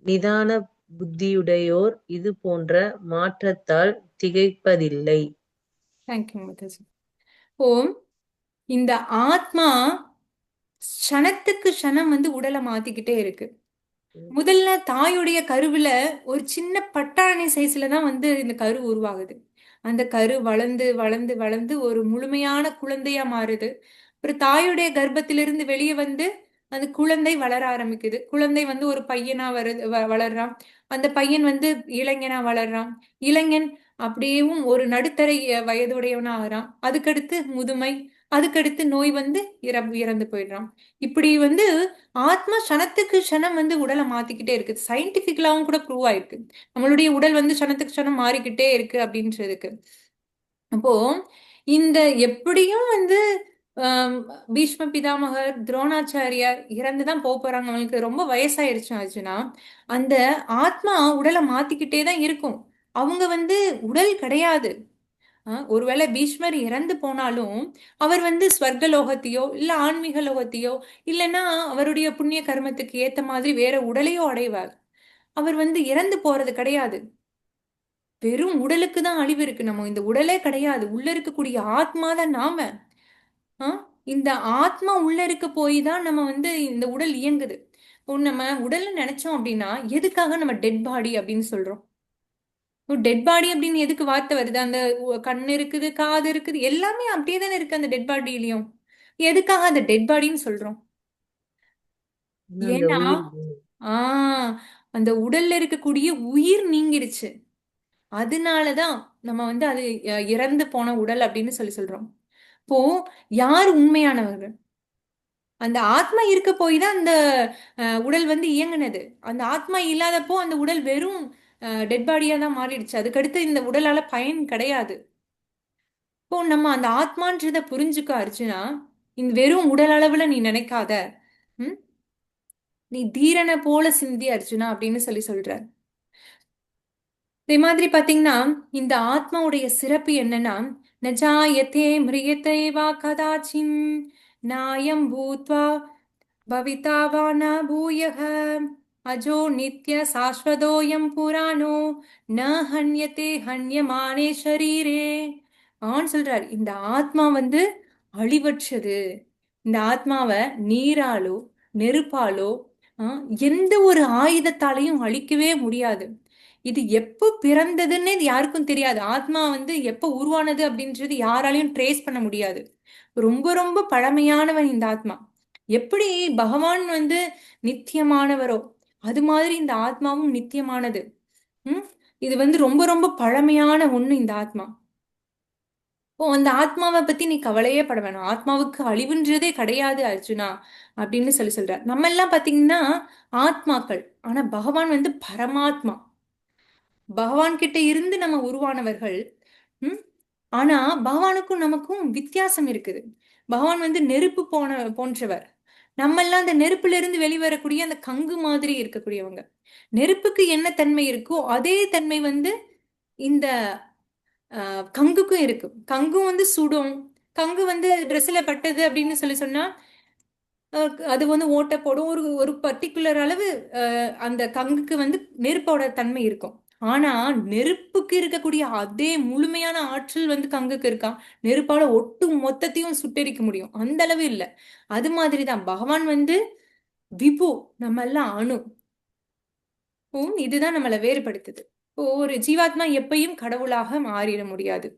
S4: நிதான புத்தியுடையோர் இது போன்ற மாற்றத்தால் திகைப்பதில்லை.
S1: தேங்க்யூ மாதாஜி. ஓம், இந்த ஆத்மா க்ஷணத்துக்கு க்ஷணம் வந்து உடலை மாத்திக்கிட்டே இருக்கு. முதல்ல தாயுடைய கருவுல ஒரு சின்ன பட்டாணி சைஸ்ல தான் வந்து இந்த கரு உருவாகுது. அந்த கரு வளர்ந்து வளர்ந்து வளர்ந்து ஒரு முழுமையான குழந்தையா மாறுது. அப்புறம் தாயுடைய கர்ப்பத்திலிருந்து வெளியே வந்து அந்த குழந்தை வளர ஆரம்பிக்குது. குழந்தை வந்து ஒரு பையனா வளர்றான். அந்த பையன் வந்து இளைஞனா வளர்றான். இளைஞன் அப்படியேவும் ஒரு நடுத்தர வயதுடையவனா ஆகிறான். அதுக்கடுத்து முதுமை, அதுக்கடுத்து நோய் வந்து இறந்து போயிடுறான். இப்படி வந்து ஆத்மா க்ஷணத்துக்கு க்ஷணம் வந்து உடலை மாத்திக்கிட்டே இருக்கு. சயின்டிபிக்கலாவும் கூட ப்ரூவ் ஆயிருக்கு. நம்மளுடைய உடல் வந்து க்ஷணத்துக்கு க்ஷணம் மாறிக்கிட்டே இருக்கு அப்படின்றதுக்கு. அப்போ இந்த எப்படியும் வந்து ஆம், பீஷ்ம பிதாமகர், துரோணாச்சாரியார் இறந்துதான் போறாங்க. அவங்களுக்கு ரொம்ப வயசாயிருச்சு ஆச்சுன்னா அந்த ஆத்மா உடலை மாத்திக்கிட்டே தான் இருக்கும். அவங்க வந்து உடல் கிடையாது. ஒருவேளை பீஷ்மர் இறந்து போனாலும் அவர் வந்து ஸ்வர்க லோகத்தையோ இல்ல ஆன்மீக லோகத்தையோ இல்லைன்னா அவருடைய புண்ணிய கர்மத்துக்கு ஏத்த மாதிரி வேற உடலையோ அடைவார். அவர் வந்து இறந்து போறது கிடையாது. வெறும் உடலுக்கு தான் அழிவு இருக்கு. நம்ம இந்த உடலே கிடையாது. உள்ள இருக்கக்கூடிய ஆத்மா தான் நாம. ஆ? இந்த ஆத்மா உள்ள இருக்க போய் தான் நம்ம வந்து இந்த உடல் இயங்குது. இப்போ நம்ம உடல்ல நினைச்சோம் அப்படின்னா எதுக்காக நம்ம டெட் பாடி அப்படின்னு சொல்றோம்? டெட் பாடி அப்படின்னு எதுக்கு வார்த்தை வருது? அந்த கண்ணு இருக்குது, காது இருக்குது, எல்லாமே அப்படியே தானே இருக்கு அந்த டெட் பாடியிலயும். எதுக்காக அந்த டெட் பாடின்னு சொல்றோம்?
S4: ஏன்னா அந்த
S1: ஏன்னா
S4: உயிர்
S1: ஆஹ் அந்த உடல்ல இருக்கக்கூடிய உயிர் நீங்கிருச்சு. அதனாலதான் நம்ம வந்து அது இறந்து போன உடல் அப்படின்னு சொல்றோம். இப்போ யார் உண்மையானவர்கள்? அந்த ஆத்மா இருக்க போய் தான் அந்த உடல் வந்து இயங்குனது. அந்த ஆத்மா இல்லாதப்போ அந்த உடல் வெறும் டெட் பாடியா தான் மாறிடுச்சு. அதுக்கடுத்து இந்த உடலால பயன் கிடையாது. இப்போ நம்ம அந்த ஆத்மான்றத புரிஞ்சுக்க அர்ஜுனா. இந்த வெறும் உடல் அளவுல நீ நினைக்காத. ம்? நீ தீரனை போல சிந்தி அர்ஜுனா அப்படின்னு சொல்றார். இதே மாதிரி பாத்தீங்கன்னா இந்த ஆத்மாவுடைய சிறப்பு என்னன்னா, நஜாயத்தே மிரியத்தே வா கதாச்சின் நாயம் பூத்வா பவிதா வா ந பூயः அஜோ நித்ய சாஸ்வதோயம் புராணோ ந ஹன்யதே ஹன்யமானே ஷரீரே. அவன் சொல்றார் இந்த ஆத்மா வந்து அழிவற்றது. இந்த ஆத்மாவை நீராலோ நெருப்பாலோ எந்த ஒரு ஆயுதத்தாலையும் அழிக்கவே முடியாது. இது எப்போ பிறந்ததுன்னு இது யாருக்கும் தெரியாது. ஆத்மா வந்து எப்போ உருவானது அப்படின்றது யாராலையும் ட்ரேஸ் பண்ண முடியாது. ரொம்ப ரொம்ப பழமையானவன் இந்த ஆத்மா. எப்படி பகவான் வந்து நித்தியமானவரோ அது மாதிரி இந்த ஆத்மாவும் நித்தியமானது. ம் இது வந்து ரொம்ப ரொம்ப பழமையான ஒண்ணு இந்த ஆத்மா. ஓ அந்த ஆத்மாவை பத்தி நீ கவலையே பட வேணாம். ஆத்மாவுக்கு அழிவுன்றதே கிடையாது அர்ஜுனா அப்படின்னு சொல்றார். நம்ம எல்லாம் பாத்தீங்கன்னா ஆத்மாக்கள். ஆனா பகவான் வந்து பரமாத்மா. பகவான் கிட்ட இருந்து நம்ம உருவானவர்கள். ம் ஆனா பகவானுக்கும் நமக்கும் வித்தியாசம் இருக்குது. பகவான் வந்து நெருப்பு போன்றவர். நம்ம எல்லாம் அந்த நெருப்புல இருந்து வெளிவரக்கூடிய அந்த கங்கு மாதிரி இருக்கக்கூடியவங்க. நெருப்புக்கு என்ன தன்மை இருக்கோ அதே தன்மை வந்து இந்த கங்குக்கும் இருக்கு. கங்கும் வந்து சுடும். கங்கு வந்து ட்ரெஸ்ல பட்டது அப்படின்னு சொன்னா அது வந்து ஓட்டை போடும். ஒரு ஒரு பர்டிகுலர் அளவு அந்த கங்குக்கு வந்து நெருப்போட தன்மை இருக்கும். ஆனா நெருப்புக்கு இருக்கக்கூடிய அதே முழுமையான ஆற்றல் வந்து கங்குக்கு இருக்கா? நெருப்பால ஒட்டு மொத்தத்தையும் சுட்டெரிக்க முடியும் அந்த அளவு இல்ல. அது மாதிரிதான் பகவான் வந்து விபு. நம்ம எல்லாம் அணு. இதுதான் நம்மளை வேறுபடுத்துது. ஒரு ஜீவாத்மா எப்பயும் கடவுளாக மாறிட முடியாது.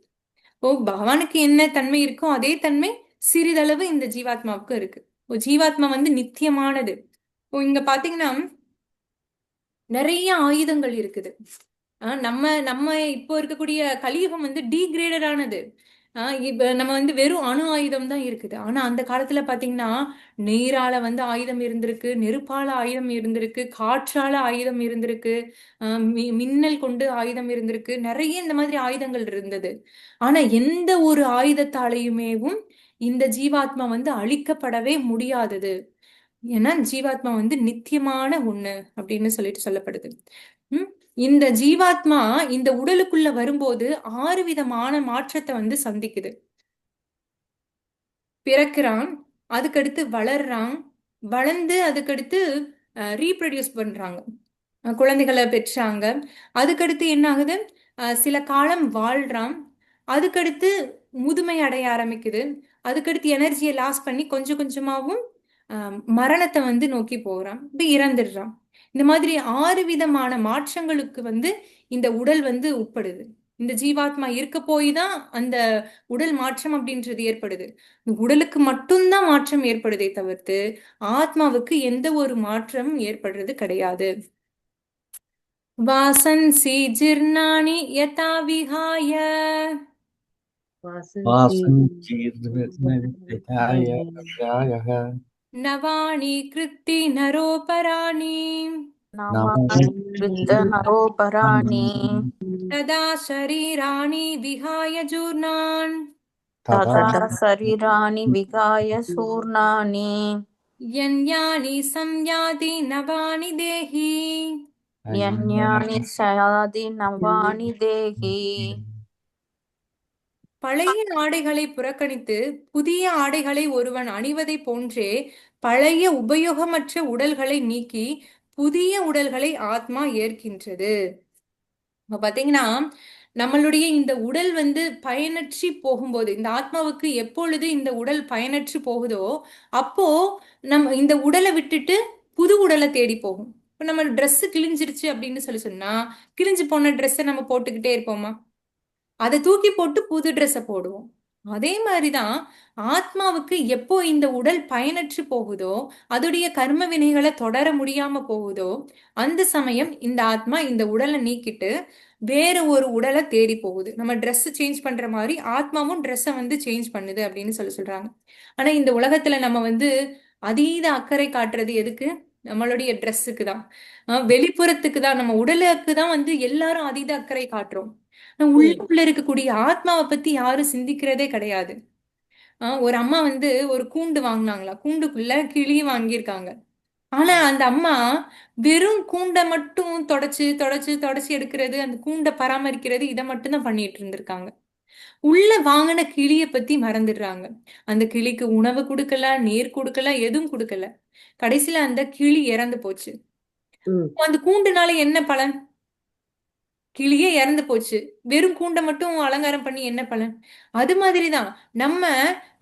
S1: பகவானுக்கு என்ன தன்மை இருக்கோ அதே தன்மை சிறிதளவு இந்த ஜீவாத்மாவுக்கு இருக்கு. ஜீவாத்மா வந்து நித்தியமானது. இங்க பாத்தீங்கன்னா நிறைய ஆயுதங்கள் இருக்குது. நம்ம நம்ம இப்போ இருக்கக்கூடிய கலியுகம் வந்து டீக்ரேடட் ஆனது. இப்ப நம்ம வந்து வெறும் அணு ஆயுதம் தான் இருக்குது. ஆனா அந்த காலத்துல பாத்தீங்கன்னா நீரால வந்து ஆயுதம் இருந்திருக்கு, நெருப்பால ஆயுதம் இருந்திருக்கு, காற்றால ஆயுதம் இருந்திருக்கு, மின்னல் கொண்டு ஆயுதம் இருந்திருக்கு, நிறைய இந்த மாதிரி ஆயுதங்கள் இருந்தது. ஆனா எந்த ஒரு ஆயுதத்தாலையுமேவும் இந்த ஜீவாத்மா வந்து அழிக்கப்படவே முடியாதது. ஏன்னா ஜீவாத்மா வந்து நித்தியமான ஒண்ணு அப்படின்னு சொல்லிட்டு சொல்லப்படுது. உம் இந்த ஜீவாத்மா இந்த உடலுக்குள்ள வரும்போது 6 விதமான மாற்றத்தை வந்து சந்திக்குது. பிறக்கிறான், அதுக்கடுத்து வளர்றான், வளர்ந்து அதுக்கடுத்து ரீப்ரொடியூஸ் பண்றாங்க, குழந்தைகளை பெற்றாங்க. அதுக்கடுத்து என்ன ஆகுது? சில காலம் வாழ்றான். அதுக்கடுத்து முதுமை அடைய ஆரம்பிக்குது. அதுக்கடுத்து எனர்ஜியை லாஸ் பண்ணி கொஞ்சம் கொஞ்சமாவும் மரணத்தை வந்து நோக்கி போறான். இப்படி இறந்துடுறான். இந்த மாதிரி 6 விதமான மாற்றங்களுக்கு வந்து இந்த உடல் வந்து உட்படுது. இந்த ஜீவாத்மா இருக்க போய் தான் அந்த உடல் மாற்றம் அப்படின்றது ஏற்படுது. இந்த உடலுக்கு மட்டும்தான் மாற்றம் ஏற்படுதே தவிர்த்து ஆத்மாவுக்கு எந்த ஒரு மாற்றமும் ஏற்படுறது கிடையாது. வாசன்சி ஜிர்ணானி யதா விஹாய
S2: वासञ्चीर्णविद्याय
S1: நவாணி கிருத்தி நரோபராணி
S3: நவானி கிருத்த நரோபராணி
S1: ததா ஷரீராணி விஹாய ஜூர்ணான்
S3: ததா சரீராணி விகாய சூர்ணானி
S1: யன்யானி சம்யாதி நவானி தேஹி.
S3: யன்யானி சயாதி நவானி தேஹி.
S1: பழைய ஆடைகளை புறக்கணித்து புதிய ஆடைகளை ஒருவன் அணிவதை போன்றே பழைய உபயோகமற்ற உடல்களை நீக்கி புதிய உடல்களை ஆத்மா ஏற்கின்றது. இப்ப பாத்தீங்கன்னா நம்மளுடைய இந்த உடல் வந்து பயனற்றி போகும்போது, இந்த ஆத்மாவுக்கு எப்பொழுது இந்த உடல் பயனற்று போகுதோ அப்போ நம்ம இந்த உடலை விட்டுட்டு புது உடலை தேடி போகும். இப்ப நம்ம Dress கிழிஞ்சிருச்சு அப்படின்னு சொன்னா கிழிஞ்சு போன ட்ரெஸ்ஸை நம்ம போட்டுக்கிட்டே இருப்போமா? அதை தூக்கி போட்டு புது ட்ரெஸ்ஸை போடுவோம். அதே மாதிரிதான் ஆத்மாவுக்கு எப்போ இந்த உடல் பயனற்று போகுதோ, அதோடைய கர்ம வினைகளை தொடர முடியாம போகுதோ, அந்த சமயம் இந்த ஆத்மா இந்த உடலை நீக்கிட்டு வேற ஒரு உடலை தேடி போகுது. நம்ம Dress சேஞ்ச் பண்ற மாதிரி ஆத்மாவும் ட்ரெஸ்ஸை வந்து சேஞ்ச் பண்ணுது அப்படின்னு சொல்றாங்க. ஆனா இந்த உலகத்துல நம்ம வந்து அதீத அக்கறை காட்டுறது எதுக்கு? நம்மளுடைய ட்ரெஸ்ஸுக்கு தான், வெளிப்புறத்துக்கு தான், நம்ம உடலுக்கு தான் வந்து எல்லாரும் அதீத அக்கறை காட்டுறோம். உள்ளுக்குள்ள இருக்கக்கூடிய ஆத்மாவை பத்தி யாரும் சிந்திக்கிறதே கிடையாது. ஒரு அம்மா வந்து ஒரு கூண்டு வாங்கினாங்களா, கூண்டுக்குள்ள கிளி வாங்கியிருக்காங்க. ஆனா அந்த அம்மா வெறும் கூண்டை மட்டும் தொடச்சு தொடச்சு தொடச்சு எடுக்கிறது, அந்த கூண்டை பராமரிக்கிறது, இதை மட்டும் தான் பண்ணிட்டு இருந்திருக்காங்க. உள்ள வாங்கின கிளிய பத்தி மறந்துடுறாங்க. அந்த கிளிக்கு உணவு கொடுக்கல, நீர் கொடுக்கல, எதுவும் கொடுக்கல. கடைசியில அந்த கிளி இறந்து போச்சு. அந்த கூண்டுனால என்ன பலன்? கிளியே இறந்து போச்சு. வெறும் கூண்டை மட்டும் அலங்காரம் பண்ணி என்ன பலன்? அது மாதிரிதான் நம்ம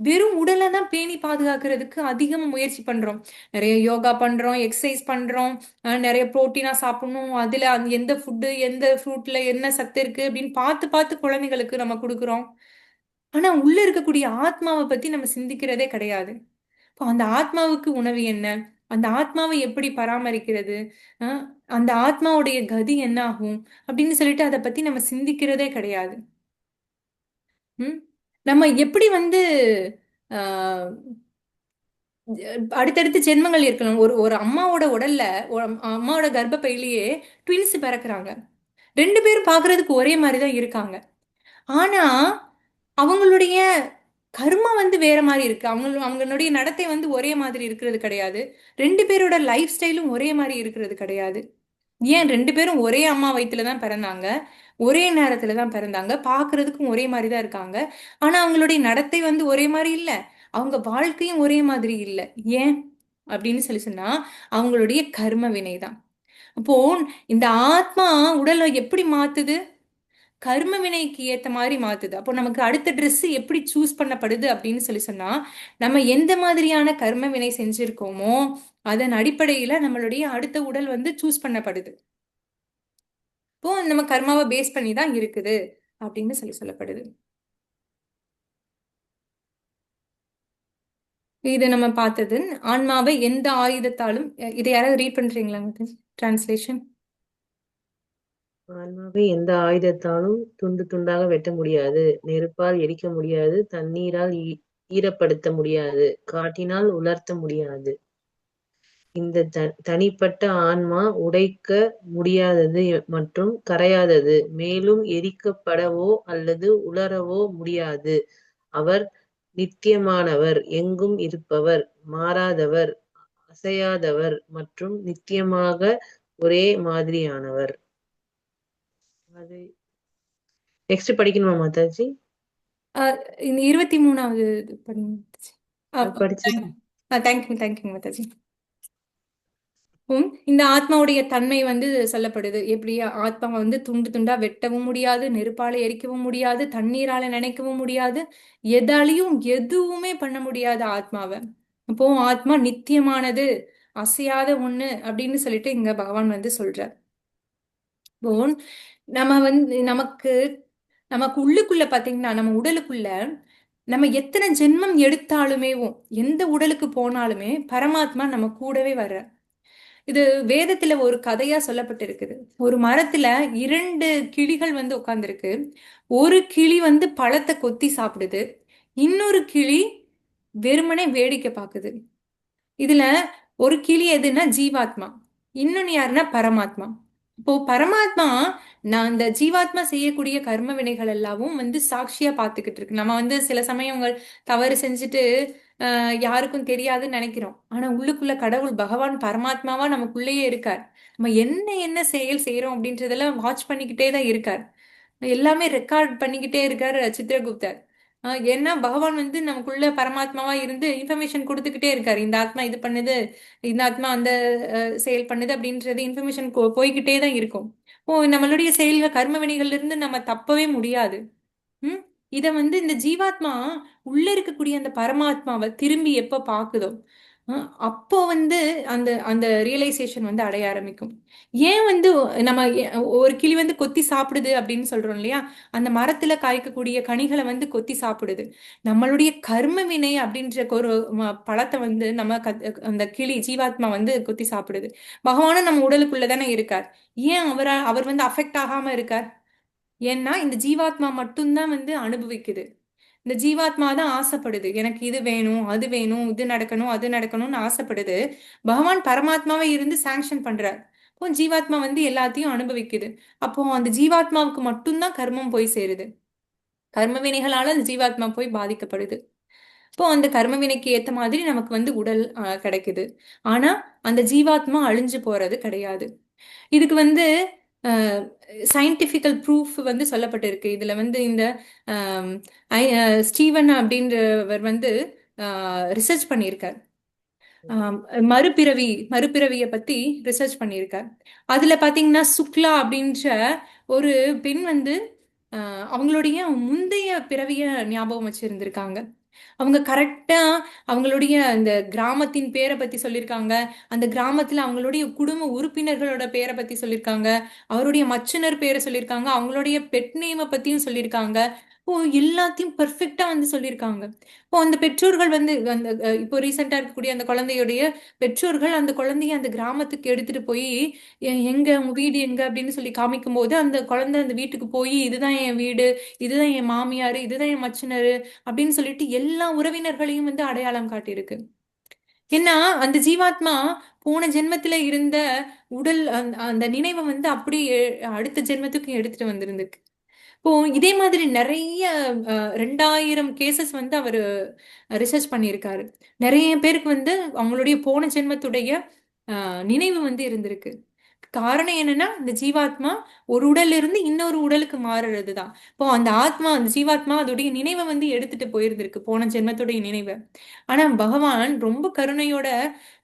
S1: வெறும் உடலை தான் பேணி பாதுகாக்கிறதுக்கு அதிகமா முயற்சி பண்றோம். நிறைய யோகா பண்றோம், எக்ஸசைஸ் பண்றோம், நிறைய புரோட்டீனா சாப்பிடணும், அதுல எந்த ஃபுட்டு எந்த ஃப்ரூட்ல என்ன சத்து இருக்கு அப்படின்னு பார்த்து பார்த்து குழந்தைகளுக்கு நம்ம கொடுக்குறோம். ஆனா உள்ள இருக்கக்கூடிய ஆத்மாவை பத்தி நம்ம சிந்திக்கிறதே கிடையாது. இப்போ அந்த ஆத்மாவுக்கு உணவு என்ன, அந்த ஆத்மாவை எப்படி பராமரிக்கிறது, அந்த ஆத்மாவுடைய கதி என்ன ஆகும் அப்படின்னு சொல்லிட்டு அதை பத்தி நம்ம சிந்திக்கிறதே கிடையாது. நம்ம எப்படி வந்து ஆஹ் அடுத்தடுத்து ஜென்மங்கள் இருக்கலாம். ஒரு ஒரு அம்மாவோட உடல்ல, அம்மாவோட கர்ப்பப்பையிலேயே ட்வின்ஸ் பிறக்குறாங்க. 2 பேரும் பாக்குறதுக்கு ஒரே மாதிரிதான் இருக்காங்க. ஆனா அவங்களுடைய கர்மா வந்து வேற மாதிரி இருக்கு. அவங்களுடைய நடத்தை வந்து ஒரே மாதிரி இருக்கிறது கிடையாது. 2 பேரோட லைஃப் ஸ்டைலும் ஒரே மாதிரி இருக்கிறது கிடையாது. ஏன் 2 பேரும் ஒரே அம்மா வயித்துல தான் பிறந்தாங்க, ஒரே நேரத்துல தான் பிறந்தாங்க, பாக்குறதுக்கும் ஒரே மாதிரி தான் இருக்காங்க. ஆனா அவங்களுடைய நடத்தை வந்து ஒரே மாதிரி இல்ல, அவங்க வாழ்க்கையும் ஒரே மாதிரி இல்ல. ஏன் அப்படின்னு சொன்னா அவங்களுடைய கர்ம வினைதான். அப்போ இந்த ஆத்மா உடலை எப்படி மாத்துது? கர்ம வினைக்கு ஏத்த மாதிரி மாத்துது. அப்போ நமக்கு அடுத்த Dress எப்படி சூஸ் பண்ணப்படுது அப்படின்னு சொன்னா நம்ம எந்த மாதிரியான கர்ம வினை செஞ்சிருக்கோமோ அதன் அடிப்படையில நம்மளுடைய அடுத்த உடல் வந்து சூஸ் பண்ணப்படுது. இப்போ நம்ம கர்மாவை பேஸ் பண்ணி தான் இருக்குது அப்படின்னு சொல்லப்படுது. இது நம்ம பார்த்தது ஆன்மாவை எந்த ஆயுதத்தாலும். இதை யாராவது ரீட் பண்றீங்களா? டிரான்ஸ்லேஷன்.
S4: ஆன்மாவை எந்த ஆயுதத்தாலும் துண்டு துண்டாக வெட்ட முடியாது, நெருப்பால் எரிக்க முடியாது, தண்ணீரால் ஈரப்படுத்த முடியாது, காற்றினால் உலர்த்த முடியாது. இந்த தனிப்பட்ட ஆன்மா உடைக்க முடியாதது மற்றும் கரையாதது, மேலும் எரிக்கப்படவோ அல்லது உலரவோ முடியாது. அவர் நித்தியமானவர், எங்கும் இருப்பவர், மாறாதவர், அசையாதவர் மற்றும் நித்தியமாக ஒரே மாதிரியானவர். அது நெக்ஸ்ட் படிக்கணுமா மாதாஜி?
S1: இந்த 23வது
S4: படிச்சு
S1: தேங்க்யூ மாதாஜி. இந்த ஆத்மாவுடைய தன்மை வந்து சொல்லப்படுது. எப்படி ஆத்மா வந்து துண்டு துண்டா வெட்டவும் முடியாது, நெருப்பால எரிக்கவும் முடியாது, தண்ணீரால நினைக்கவும் முடியாது, எதாலையும் எதுவுமே பண்ண முடியாது ஆத்மாவை. அப்போ ஆத்மா நித்தியமானது அசையாத ஒண்ணு அப்படின்னு சொல்லிட்டு இங்க பகவான் வந்து சொல்றார். இப்போ நம்ம வந்து நமக்கு நமக்கு உள்ளுக்குள்ள பாத்தீங்கன்னா நம்ம உடலுக்குள்ள நம்ம எத்தனை ஜென்மம் எடுத்தாலுமேவும் எந்த உடலுக்கு போனாலுமே பரமாத்மா நம்ம கூடவே வர்ற. இது வேதத்துல ஒரு கதையா சொல்லப்பட்டிருக்குது. ஒரு மரத்துல இரண்டு கிளிகள் வந்து உட்கார்ந்திருக்கு. ஒரு கிளி வந்து பழத்தை கொத்தி சாப்பிடுது, இன்னொரு கிளி வெறுமனே வேடிக்கை பார்க்குது. இதுல ஒரு கிளி எதுன்னா ஜீவாத்மா, இன்னொன்னு யாருன்னா பரமாத்மா. இப்போ பரமாத்மா நான் அந்த ஜீவாத்மா செய்யக்கூடிய கர்ம வினைகள் எல்லாவும் வந்து சாட்சியா பார்த்துக்கிட்டு இருக்கு. நம்ம வந்து சில சமயங்கள் தவறு செஞ்சுட்டு யாருக்கும் தெரியாதுன்னு நினைக்கிறோம். ஆனா உள்ளுக்குள்ள கடவுள் பகவான் பரமாத்மாவா நமக்குள்ளேயே இருக்கார். நம்ம என்ன என்ன செயல் செய்யறோம் அப்படின்றதெல்லாம் வாட்ச் பண்ணிக்கிட்டே தான் இருக்கார். எல்லாமே ரெக்கார்ட் பண்ணிக்கிட்டே இருக்காரு சித்ரகுப்தர். ஏன்னா பகவான் வந்து நமக்குள்ள பரமாத்மாவா இருந்து இன்ஃபர்மேஷன் கொடுத்துக்கிட்டே இருக்காரு. இந்த ஆத்மா இது பண்ணுது, இந்த ஆத்மா அந்த செயல் பண்ணுது அப்படின்றது இன்ஃபர்மேஷன் போய்கிட்டே தான் இருக்கும். நம்மளுடைய செயல்கள் கர்ம வினைகள்ல இருந்து நம்ம தப்பவே முடியாது. ம் இத வந்து இந்த ஜீவாத்மா உள்ள இருக்கக்கூடிய அந்த பரமாத்மாவை திரும்பி எப்ப பாக்குதோ அப்போ வந்து அந்த அந்த ரியலைசேஷன் வந்து அடைய ஆரம்பிக்கும். ஏன் வந்து நம்ம ஒரு கிளி வந்து கொத்தி சாப்பிடுது அப்படின்னு சொல்றோம் இல்லையா? அந்த மரத்துல காய்க்கக்கூடிய கனிகளை வந்து கொத்தி சாப்பிடுது. நம்மளுடைய கர்ம வினை அப்படின்ற ஒரு பழத்தை வந்து நம்ம அந்த கிளி ஜீவாத்மா வந்து கொத்தி சாப்பிடுது. பகவானும் நம்ம உடலுக்குள்ள தானே இருக்கார். ஏன் அவர் வந்து அஃபெக்ட் ஆகாம இருக்கார்? ஏன்னா இந்த ஜீவாத்மா மட்டும்தான் வந்து அனுபவிக்குது. இந்த ஜீவாத்மா தான் ஆசைப்படுது, எனக்கு இது வேணும், அது வேணும், இது நடக்கணும், அது நடக்கணும்னு ஆசைப்படுது. பகவான் பரமாத்மாவை இருந்து சாங்ஷன் பண்றார். அப்போ ஜீவாத்மா வந்து எல்லாத்தையும் அனுபவிக்குது. அப்போ அந்த ஜீவாத்மாவுக்கு மட்டும்தான் கர்மம் போய் சேருது. கர்ம வினைகளால அந்த ஜீவாத்மா போய் பாதிக்கப்படுது. இப்போ அந்த கர்ம வினைக்கு ஏத்த மாதிரி நமக்கு வந்து உடல் கிடைக்குது. ஆனா அந்த ஜீவாத்மா அழிஞ்சு போறது கிடையாது. இதுக்கு வந்து சயின்டிபிக்கல் ப்ரூஃப் வந்து சொல்லப்பட்டிருக்கு. இதுல வந்து இந்த ஸ்டீவன் அப்படின்றவர் வந்து ரிசர்ச் பண்ணியிருக்கார். மறுபிறவியை பத்தி ரிசர்ச் பண்ணியிருக்கார். அதுல பாத்தீங்கன்னா சுக்லா அப்படின்ற ஒரு பெண் வந்து அவங்களுடைய முந்தைய பிறவிய ஞாபகம் வச்சிருந்திருக்காங்க. அவங்க கரெக்டா அவங்களுடைய அந்த கிராமத்தின் பேரை பத்தி சொல்லியிருக்காங்க. அந்த கிராமத்துல அவங்களுடைய குடும்ப உறுப்பினர்களோட பேரை பத்தி சொல்லியிருக்காங்க. அவருடைய மச்சினர் பேரை சொல்லியிருக்காங்க. அவங்களுடைய பெட் நேமை பத்தியும் சொல்லியிருக்காங்க. எல்லாத்தையும் பெர்ஃபெக்டா வந்து சொல்லியிருக்காங்க. அந்த பெற்றோர்கள் வந்து அந்த இப்போ ரீசெண்டா இருக்கக்கூடிய அந்த குழந்தையுடைய பெற்றோர்கள் அந்த குழந்தைய அந்த கிராமத்துக்கு எடுத்துட்டு போய் எங்க உங்க வீடு எங்க அப்படின்னு சொல்லி காமிக்கும் போது அந்த குழந்தை அந்த வீட்டுக்கு போய் இதுதான் என் வீடு, இதுதான் என் மாமியாரு, இதுதான் என் மச்சினரு அப்படின்னு சொல்லிட்டு எல்லா உறவினர்களையும் வந்து அடையாளம் காட்டியிருக்கு. ஏன்னா அந்த ஜீவாத்மா போன ஜென்மத்துல இருந்த உடல் அந்த நினைவை வந்து அப்படியே அடுத்த ஜென்மத்துக்கு எடுத்துட்டு வந்திருந்திருக்கு. இப்போ இதே மாதிரி நிறைய 2000 கேசஸ் வந்து அவரு ரிசர்ச் பண்ணியிருக்காரு. நிறைய பேருக்கு வந்து அவங்களுடைய போன ஜென்மத்துடைய நினைவு வந்து இருந்திருக்கு. காரணம் என்னன்னா இந்த ஜீவாத்மா ஒரு உடல்ல இருந்து இன்னொரு உடலுக்கு மாறுறதுதான். இப்போ அந்த ஆத்மா அந்த ஜீவாத்மா அதோடைய நினைவை வந்து எடுத்துட்டு போயிருந்திருக்கு, போன ஜென்மத்துடைய நினைவை. ஆனா பகவான் ரொம்ப கருணையோட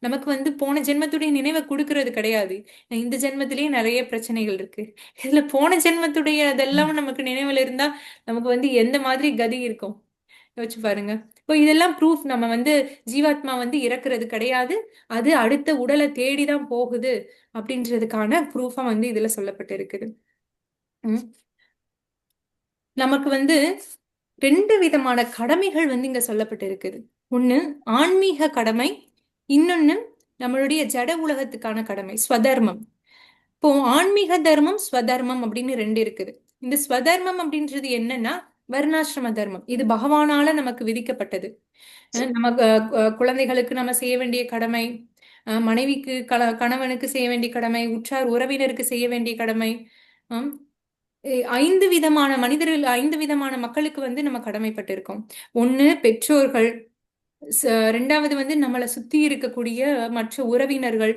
S1: நமக்கு வந்து போன ஜென்மத்துடைய நினைவை கொடுக்கறது கிடையாது. இந்த ஜென்மத்திலேயே நிறைய பிரச்சனைகள் இருக்கு, இதுல போன ஜென்மத்துடைய அதெல்லாம் நமக்கு நினைவுல இருந்தா நமக்கு வந்து எந்த மாதிரி கதி இருக்கும் யோசிச்சு பாருங்க. இப்போ இதெல்லாம் ப்ரூஃப். நம்ம வந்து ஜீவாத்மா வந்து இறக்குறது கிடையாது, அது அடுத்த உடலை தேடிதான் போகுது அப்படின்றதுக்கான ப்ரூஃபா வந்து இதுல சொல்லப்பட்டு இருக்குது. நமக்கு வந்து 2 விதமான கடமைகள் வந்து இங்க சொல்லப்பட்டு இருக்குது. ஒண்ணு ஆன்மீக கடமை, இன்னொன்னு நம்மளுடைய ஜட உலகத்துக்கான கடமை, ஸ்வதர்மம். இப்போ ஆன்மீக தர்மம் ஸ்வதர்மம் அப்படின்னு 2 இருக்குது. இந்த ஸ்வதர்மம் அப்படின்றது என்னன்னா வர்ணாசிரம தர்மம். இது பகவானால நமக்கு விதிக்கப்பட்டது. நமக்கு குழந்தைகளுக்கு நம்ம செய்ய வேண்டிய கடமை, மனைவிக்கு கணவனுக்கு செய்ய வேண்டிய கடமை, உற்றார் உறவினருக்கு செய்ய வேண்டிய கடமை. 5 விதமான மனிதர்கள், 5 விதமான மக்களுக்கு வந்து நம்ம கடமைப்பட்டு இருக்கோம். ஒண்ணு பெற்றோர்கள், 2வது வந்து நம்மளை சுத்தி இருக்கக்கூடிய மற்ற உறவினர்கள்,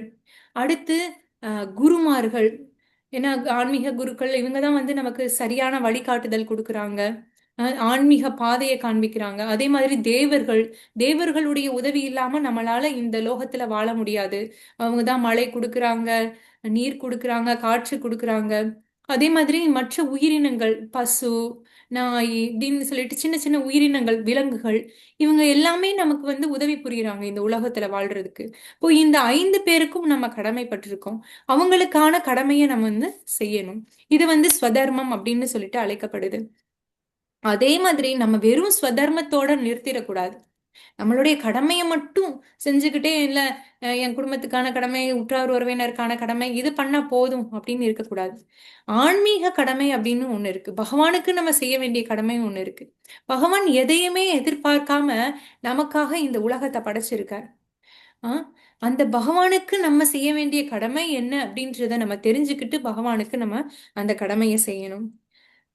S1: அடுத்து குருமார்கள். ஏன்னா ஆன்மீக குருக்கள் இவங்கதான் வந்து நமக்கு சரியான வழிகாட்டுதல் கொடுக்குறாங்க, ஆன்மீக பாதையை காண்பிக்கிறாங்க. அதே மாதிரி தேவர்கள், தேவர்களுடைய உதவி இல்லாம நம்மளால இந்த லோகத்துல வாழ முடியாது. அவங்கதான் மழை கொடுக்குறாங்க, நீர் கொடுக்குறாங்க, காற்று கொடுக்குறாங்க. அதே மாதிரி மற்ற உயிரினங்கள், பசு, நாய் இப்படின்னு சொல்லிட்டு சின்ன சின்ன உயிரினங்கள், விலங்குகள், இவங்க எல்லாமே நமக்கு வந்து உதவி புரியுறாங்க இந்த உலகத்துல வாழ்றதுக்கு. இப்போ இந்த 5 பேருக்கும் நம்ம கடமைப்பட்டிருக்கோம். அவங்களுக்கான கடமையை நம்ம வந்து செய்யணும். இது வந்து ஸ்வதர்மம் அப்படின்னு சொல்லிட்டு அழைக்கப்படுது. அதே மாதிரி நம்ம வெறும் ஸ்வதர்மத்தோட நிறுத்திடக்கூடாது. நம்மளுடைய கடமையை மட்டும் செஞ்சுக்கிட்டே இல்ல, என் குடும்பத்துக்கான கடமை, உற்றார் உறவினருக்கான கடமை, இது பண்ணா போதும் அப்படின்னு இருக்கக்கூடாது. ஆன்மீக கடமை அப்படின்னு ஒண்ணு இருக்கு. பகவானுக்கு நம்ம செய்ய வேண்டிய கடமை ஒண்ணு இருக்கு. பகவான் எதையுமே எதிர்பார்க்காம நமக்காக இந்த உலகத்தை படைச்சிருக்கார். ஆ, அந்த பகவானுக்கு நம்ம செய்ய வேண்டிய கடமை என்ன அப்படின்றத நம்ம தெரிஞ்சுக்கிட்டு பகவானுக்கு நம்ம அந்த கடமையை செய்யணும்.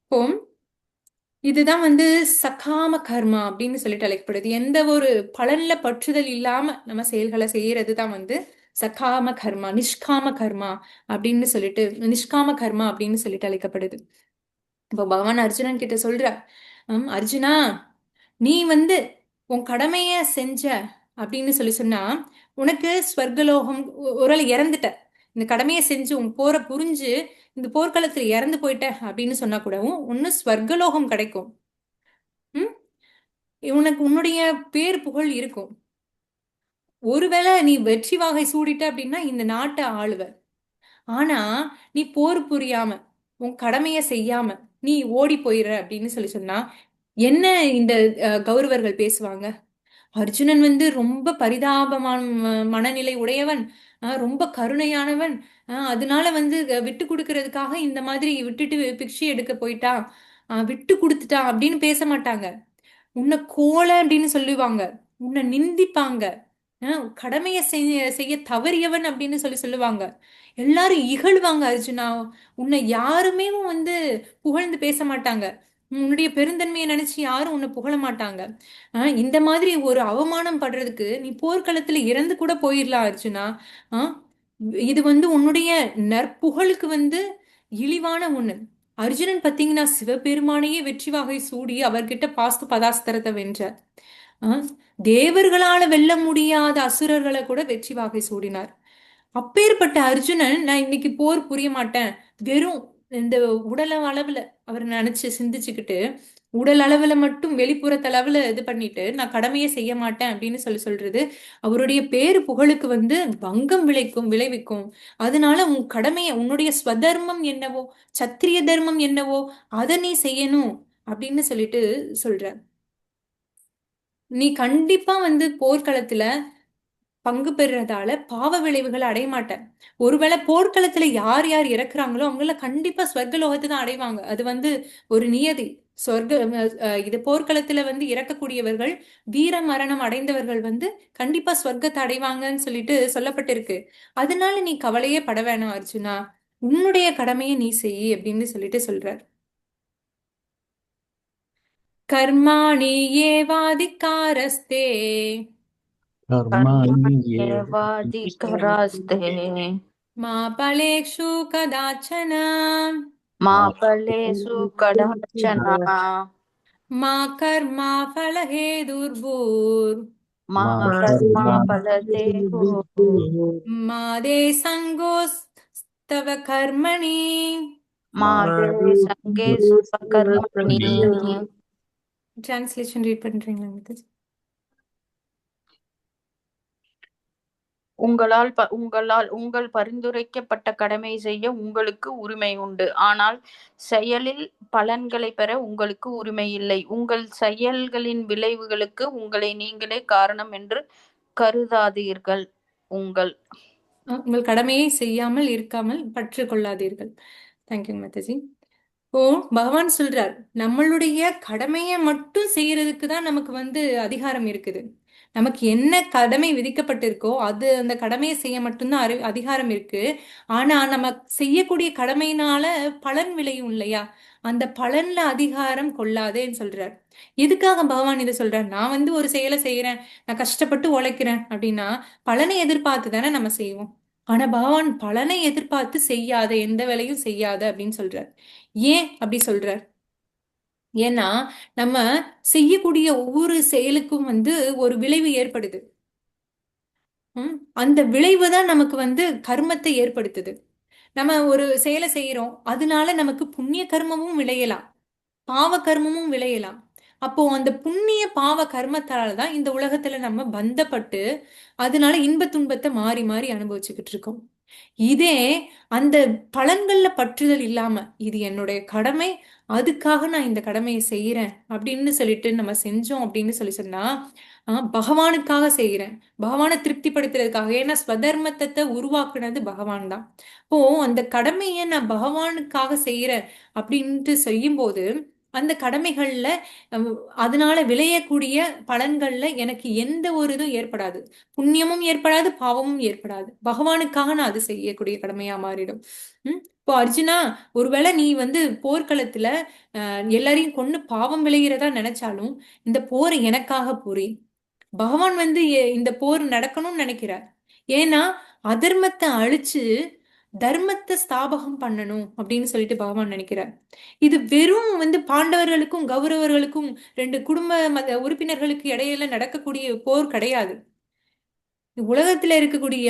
S1: இப்போ இதுதான் வந்து சகாம கர்மா அப்படின்னு சொல்லிட்டு அழைக்கப்படுது. எந்த ஒரு பலன்ல பற்றுதல் இல்லாம நம்ம செயல்களை செய்யறது தான் வந்து சகாம கர்மா, நிஷ்காம கர்மா அப்படின்னு சொல்லிட்டு, நிஷ்காம கர்மா அப்படின்னு சொல்லிட்டு அழைக்கப்படுது. இப்போ பகவான் அர்ஜுனன் கிட்ட சொல்ற, அர்ஜுனா, நீ வந்து உன் கடமைய செஞ்ச அப்படின்னு சொல்லி சொன்னா உனக்கு ஸ்வர்கலோகம், ஒரு ஆள் இறந்துட்ட, இந்த கடமையை செஞ்சு உன் போரை புரிஞ்சு இந்த போர்க்களத்துல இறந்து போயிட்ட அப்படின்னு சொன்னா கூடவும் ஒன்னு ஸ்வர்கலோகம் கிடைக்கும். ம் உனக்கு உன்னுடைய பேர் புகழ் இருக்கும். ஒருவேளை நீ வெற்றி வாகை சூடிட்ட அப்படின்னா இந்த நாட்டை ஆளுவ. ஆனா நீ போர் புரியாம உன் கடமையை செய்யாம நீ ஓடி போயிடுற அப்படின்னு சொல்லி சொன்னா என்ன இந்த கௌரவர்கள் பேசுவாங்க? அர்ஜுனன் வந்து ரொம்ப பரிதாபமான மனநிலை உடையவன், ரொம்ப கருணையானவன், அதனால வந்து விட்டு கொடுக்கறதுக்காக இந்த மாதிரி விட்டுட்டு பிக்ஷை எடுக்க போயிட்டான், விட்டு கொடுத்துட்டான் அப்படின்னு பேச மாட்டாங்க. உன்னை கோலை அப்படின்னு சொல்லுவாங்க, உன்னை நிந்திப்பாங்க, கடமையை செய்ய தவறியவன் அப்படின்னு சொல்லி சொல்லுவாங்க. எல்லாரும் இகழ்வாங்க அர்ஜுனா. உன்னை யாருமே வந்து புகழ்ந்து பேச மாட்டாங்க. உன்னுடைய பெருந்தன்மையை நினைச்சு யாரும் உன்னை புகழ மாட்டாங்க. இந்த மாதிரி ஒரு அவமானம் படுறதுக்கு நீ போர்க்களத்துல இறந்து கூட போயிடலாம் அர்ஜுனா. ஆஹ் இது வந்து உன்னுடைய நற்புகழுக்கு வந்து இழிவான ஒண்ணு. அர்ஜுனன் பாத்தீங்கன்னா சிவபெருமானையே வெற்றி வாகை சூடி அவர்கிட்ட பாஸ்து பதாஸ்திரத்தை வென்றார். ஆஹ் தேவர்களால வெல்ல முடியாத அசுரர்களை கூட வெற்றி வாகை சூடினார். அப்பேற்பட்ட அர்ஜுனன் நான் இன்னைக்கு போர் புரிய மாட்டேன், வெறும் இந்த உடல் அளவுல அவர் நினைச்சு சிந்திச்சுக்கிட்டு உடல் அளவுல மட்டும் வெளிப்புறத்த அளவுல இது பண்ணிட்டு நான் கடமையை செய்ய மாட்டேன் அப்படின்னு சொல்றது அவருடைய பேரு புகழுக்கு வந்து பங்கம் விளைவிக்கும். அதனால உன் கடமையை, உன்னுடைய ஸ்வதர்மம் என்னவோ, சத்திரிய தர்மம் என்னவோ அதை நீ செய்யணும் அப்படின்னு சொல்லிட்டு சொல்ற. நீ கண்டிப்பா வந்து போர்க்களத்துல பங்கு பெறுறதால பாவ விளைவுகளை அடைய மாட்டேன். ஒருவேளை போர்க்களத்துல யார் யார் இறக்குறாங்களோ அவங்கள கண்டிப்பா ஸ்வர்கலோகத்தை தான் அடைவாங்க. அது வந்து ஒரு நியதி. சொர்க்க இது போர்க்களத்துல வந்து இறக்கக்கூடியவர்கள், வீர மரணம் அடைந்தவர்கள் வந்து கண்டிப்பா ஸ்வர்க்கத்தை அடைவாங்கன்னு சொல்லிட்டு சொல்லப்பட்டிருக்கு. அதனால நீ கவலையே பட வேணாம் அர்ஜுனா, உன்னுடைய கடமையை நீ செய் அப்படின்னு சொல்லிட்டு சொல்றார். கர்மாணி ஏவாதிகாரஸ்தே
S2: कर्माणि
S3: कर्माण्येवाधिकरास्ते
S1: மா பலேஷு கதாச்சன
S3: मा
S2: मा
S3: फलेषु कदाचन
S1: மா கர்மா ஃபலஹேதுர்பூர்
S3: मा
S2: मा
S3: कर्मा
S2: कर्मा
S3: फलते
S1: மா தே சங்கோஸ்தவ கர்மணி.
S3: मा ते संगे स्वकर्मणि
S1: டிரான்ஸ்லேஷன் ரீட் பண்றீங்களா முத்துஜி?
S3: உங்கள் பரிந்துரைக்கப்பட்ட கடமை செய்ய உங்களுக்கு உரிமை உண்டு. ஆனால் செயலில் பலன்களை பெற உங்களுக்கு உரிமை இல்லை. உங்கள் செயல்களின் விளைவுகளுக்கு உங்களை நீங்களே காரணம் என்று கருதாதீர்கள். உங்கள்
S1: உங்கள் கடமையை செய்யாமல் இருக்காமல் பற்று கொள்ளாதீர்கள். தேங்க்யூ மாதாஜி. இப்போ பகவான் சொல்றார், நம்மளுடைய கடமையை மட்டும் செய்யறதுக்கு தான் நமக்கு வந்து அதிகாரம் இருக்குது. நமக்கு என்ன கடமை விதிக்கப்பட்டிருக்கோ அது அந்த கடமையை செய்ய மட்டும்தான் அதிகாரம் இருக்கு. ஆனா நம்ம செய்யக்கூடிய கடமையினால பலன் விளையும் இல்லையா, அந்த பலன்ல அதிகாரம் கொள்ளாதேன்னு சொல்றார். எதுக்காக பகவான் இதை சொல்றார்? நான் வந்து ஒரு செயலை செய்யறேன், நான் கஷ்டப்பட்டு உழைக்கிறேன் அப்படின்னா பலனை எதிர்பார்த்து தானே நம்ம செய்வோம். ஆனா பகவான் பலனை எதிர்பார்த்து செய்யாத எந்த வேலையும் செய்யாத அப்படின்னு சொல்றார். ஏன் அப்படி சொல்றார்? ஏன்னா நம்ம செய்யக்கூடிய ஒவ்வொரு செயலுக்கும் வந்து ஒரு விளைவு ஏற்படுது. அந்த விளைவு தான் நமக்கு வந்து கர்மத்தை ஏற்படுத்துது. நம்ம ஒரு செயலை செய்யறோம், அதனால நமக்கு புண்ணிய கர்மமும் விளையலாம், பாவ கர்மமும் விளையலாம். அப்போ அந்த புண்ணிய பாவ கர்மத்தால தான் இந்த உலகத்துல நம்ம பந்தப்பட்டு அதனால இன்ப துன்பத்தை மாறி மாறி அனுபவிச்சுக்கிட்டு இருக்கோம். இதே அந்த பலன்கள்ல பற்றுதல் இல்லாம இது என்னுடைய கடமை, அதுக்காக நான் இந்த கடமையை செய்யறேன் அப்படின்னு சொல்லிட்டு நம்ம செஞ்சோம் அப்படின்னு சொன்னா பகவானுக்காக செய்யறேன், பகவானை திருப்திப்படுத்துறதுக்காக. ஏன்னா ஸ்வதர்மத்தை உருவாக்குனது பகவான் தான். இப்போ அந்த கடமையை நான் பகவானுக்காக செய்யறேன் அப்படின்ட்டு செய்யும்போது அந்த கடமைகள்ல அஹ், அதனால விளையக்கூடிய பலன்கள்ல எனக்கு எந்த ஒரு இதுவும் ஏற்படாது, புண்ணியமும் ஏற்படாது, பாவமும் ஏற்படாது. பகவானுக்காக நான் அது செய்யக்கூடிய கடமையா மாறிடும். இப்போ அர்ஜுனா, ஒருவேளை நீ போர்க்களத்துல எல்லாரையும் கொன்னு பாவம் விளைகிறதா நினைச்சாலும் இந்த போர் எனக்காக புரி. பகவான் இந்த போர் நடக்கணும்னு நினைக்கிறார். ஏன்னா அதர்மத்தை அழிச்சு தர்மத்தை ஸ்தாபகம் பண்ணணும் அப்படின்னு சொல்லிட்டு பகவான் நினைக்கிறார். இது வெறும் பாண்டவர்களுக்கும் கௌரவர்களுக்கும் ரெண்டு குடும்ப உறுப்பினர்களுக்கு இடையில நடக்கக்கூடிய போர் கிடையாது. உலகத்துல இருக்கக்கூடிய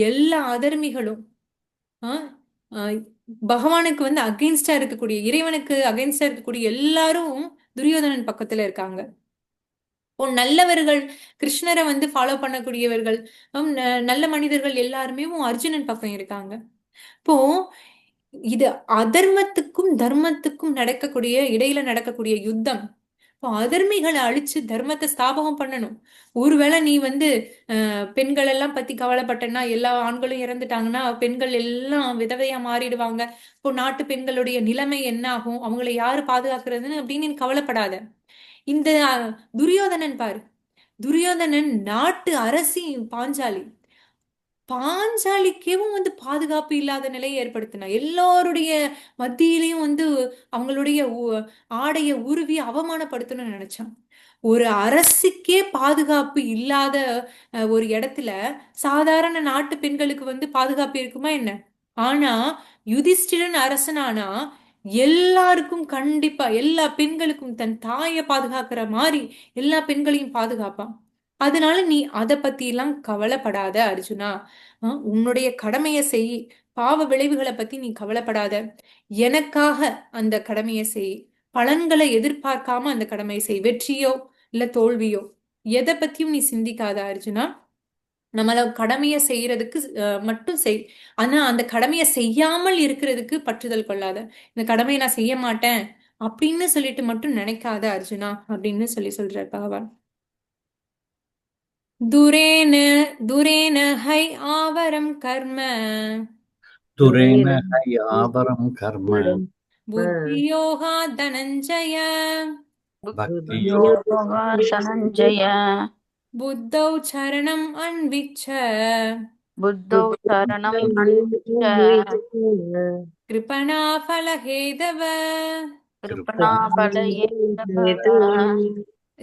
S1: எல்லா அதர்மிகளும் ஆஹ் ஆஹ் பகவானுக்கு அகைன்ஸ்டா இருக்கக்கூடிய, இறைவனுக்கு அகைன்ஸ்டா இருக்கக்கூடிய எல்லாரும் துரியோதனன் பக்கத்துல இருக்காங்க. இப்போ நல்லவர்கள், கிருஷ்ணரை ஃபாலோ பண்ணக்கூடியவர்கள், நல்ல மனிதர்கள் எல்லாருமே அர்ஜுனன் பக்கம் இருக்காங்க. இப்போ இது அதர்மத்துக்கும் தர்மத்துக்கும் இடையில நடக்கக்கூடிய யுத்தம். இப்போ அதர்மிகளை அழிச்சு தர்மத்தை ஸ்தாபகம் பண்ணணும். ஒருவேளை நீ பெண்கள் எல்லாம் பத்தி கவலைப்பட்டனா, எல்லா ஆண்களும் இறந்துட்டாங்கன்னா பெண்கள் எல்லாம் விதவையா மாறிடுவாங்க. இப்போ நாட்டு பெண்களுடைய நிலைமை என்ன ஆகும், அவங்களை யாரு பாதுகாக்கிறதுன்னு அப்படின்னு நீ கவலைப்படாத. இந்த துரியோதனன் பாரு, துரியோதனன் நாட்டு அரசி பாஞ்சாலி, பாஞ்சாலிக்கும் பாதுகாப்பு இல்லாத நிலையை ஏற்படுத்தினான். எல்லாருடைய மத்தியிலையும் அவங்களுடைய ஆடைய உருவி அவமானப்படுத்தணும்னு நினைச்சான். ஒரு அரசுக்கே பாதுகாப்பு இல்லாத ஒரு இடத்துல சாதாரண நாட்டு பெண்களுக்கு பாதுகாப்பு இருக்குமா என்ன? ஆனா யுதிஷ்டிரன் அரசனானா எல்லாருக்கும் கண்டிப்பா எல்லா பெண்களுக்கும் தன் தாயை பாதுகாக்கிற மாதிரி எல்லா பெண்களையும் பாதுகாப்பான். அதனால நீ அதை பத்தி எல்லாம் கவலைப்படாத அர்ஜுனா. உன்னுடைய கடமையை செய், பாவ விளைவுகளை பத்தி நீ கவலைப்படாத. எனக்காக அந்த கடமையை செய், பலன்களை எதிர்பார்க்காம அந்த கடமையை செய். வெற்றியோ இல்ல தோல்வியோ எதை பத்தியும் நீ சிந்திக்காத அர்ஜுனா. நம்மள கடமையை செய்யறதுக்கு மட்டும் செய். ஆனா அந்த கடமையை செய்யாமல் இருக்கிறதுக்கு பற்றுதல் கொள்ளாத. இந்த கடமையை நான் செய்ய மாட்டேன் அப்படின்னு சொல்லிட்டு மட்டும் நினைக்காத அர்ஜுனா அப்படின்னு சொல்றார் பகவான். दुरेन दुरेन है आवरं कर्म
S2: दुरेन हयावरं कर्म
S1: बुद्धियोगा धनञ्जय
S2: भक्तियो
S3: धनञ्जय
S1: बुद्धौ चरणम् अन्विच्छ
S3: बुद्धौ शरणम्
S1: कृपणा फलहेतव.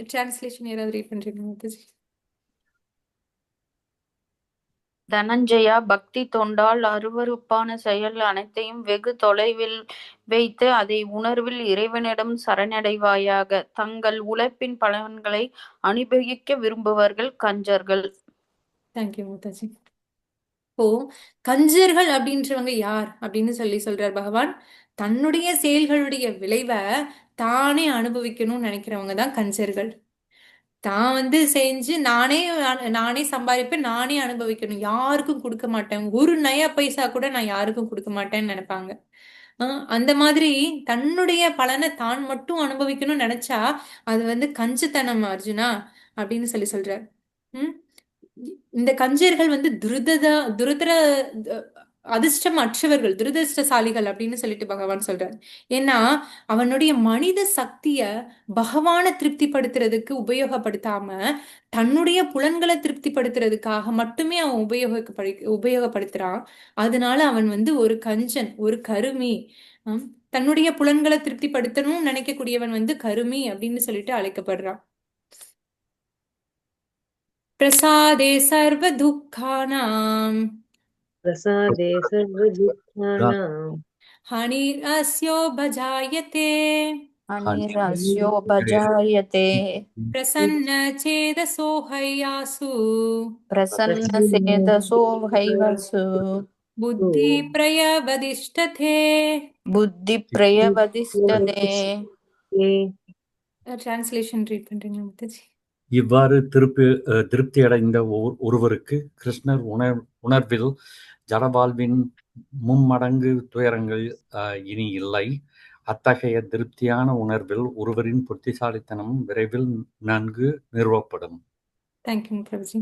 S1: டிரான்ஸ்லேஷன் யாராவது ரீட் பண்றீங்க?
S3: தனஞ்சயா, பக்தி தொண்டால் அருவருப்பான செயல் அனைத்தையும் வெகு தொலைவில் வைத்து அதை உணர்வில் இறைவனிடம் சரணடைவாயாக. தங்கள் உழைப்பின் பலன்களை அனுபவிக்க விரும்புவர்கள் கஞ்சர்கள்.
S1: தேங்க்யூ மாதாஜி. இப்போ கஞ்சர்கள் அப்படின்றவங்க யார் அப்படின்னு சொல்றார் பகவான். தன்னுடைய செயல்களுடைய விளைவை தானே அனுபவிக்கணும்னு நினைக்கிறவங்க தான் கஞ்சர்கள். தான் செஞ்சு நானே நானே சம்பாதிப்பேன், நானே அனுபவிக்கணும், யாருக்கும் கொடுக்க மாட்டேன், ஒரு நயா பைசா கூட நான் யாருக்கும் கொடுக்க மாட்டேன்னு நினைப்பாங்க. அந்த மாதிரி தன்னுடைய பலனை தான் மட்டும் அனுபவிக்கணும்னு நினைச்சா அது கஞ்சத்தனம் அர்ஜுனா அப்படின்னு சொல்றார். இந்த கஞ்சர்கள் துருதர அதிர்ஷ்டம் அற்றவர்கள், துரதிருஷ்டசாலிகள் அப்படின்னு சொல்லிட்டு பகவான் சொல்றார். ஏன்னா அவனுடைய மனித சக்திய பகவானை திருப்திப்படுத்துறதுக்கு உபயோகப்படுத்தாம தன்னுடைய புலன்களை திருப்திப்படுத்துறதுக்காக மட்டுமே அவன் உபயோகப்படுத்துறான். அதனால அவன் ஒரு கஞ்சன், ஒரு கருமி. தன்னுடைய புலன்களை திருப்திப்படுத்தணும்னு நினைக்கக்கூடியவன் கருமி அப்படின்னு சொல்லிட்டு அழைக்கப்படுறான். प्रसादे सर्वदुःखानां
S4: प्रसादे सर्वदुःखानां
S1: हानिरस्योपजायते
S3: अनिरस्योपजायते
S1: प्रसन्नचेतसो हयासु
S3: प्रसन्नचेतसो हैवसु
S1: बुद्धिप्रयवदिष्ठते.
S3: बुद्धिप्रयवदिष्ठते
S1: டிரான்ஸ்லேஷன் ரீட் பண்றீங்க முத்தஜி?
S2: இவ்வாறு திருப்தி அடைந்த ஒருவருக்கு கிருஷ்ணர் உணர்வில் ஜடவாழ்வின் மும்மடங்கு துயரங்கள் இனி இல்லை. அத்தகைய திருப்தியான உணர்வில் ஒருவரின் புத்திசாலித்தனம் விரைவில் நன்கு நிறுவப்படும்.
S1: தேங்க்யூ பிரபுஜி.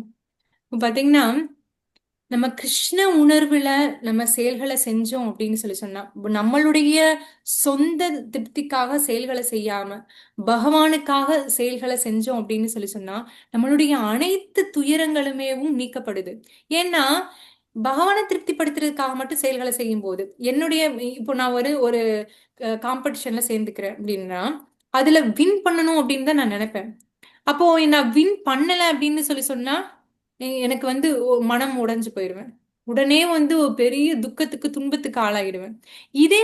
S1: இப்போ பார்த்தீங்கன்னா நம்ம கிருஷ்ண உணர்வுல நம்ம செயல்களை செஞ்சோம் அப்படின்னு சொல்லி சொன்னா, நம்மளுடைய சொந்த திருப்திக்காக செயல்களை செய்யாம பகவானுக்காக செயல்களை செஞ்சோம் அப்படின்னு சொல்லி சொன்னா நம்மளுடைய அனைத்து துயரங்களுமேவும் நீக்கப்படுது. ஏன்னா பகவானை திருப்திப்படுத்துறதுக்காக மட்டும் செயல்களை செய்யும் போது இப்போ நான் ஒரு காம்படிஷன்ல சேர்ந்துக்கிறேன் அப்படின்னா அதுல வின் பண்ணணும் அப்படின்னு தான் நான் நினைப்பேன். அப்போ நான் வின் பண்ணல அப்படின்னு சொல்லி சொன்னா எனக்கு மனம் உடைஞ்சு போயிடுவேன். உடனே ஒரு பெரிய துக்கத்துக்கு துன்பத்துக்கு ஆளாயிடுவேன். இதே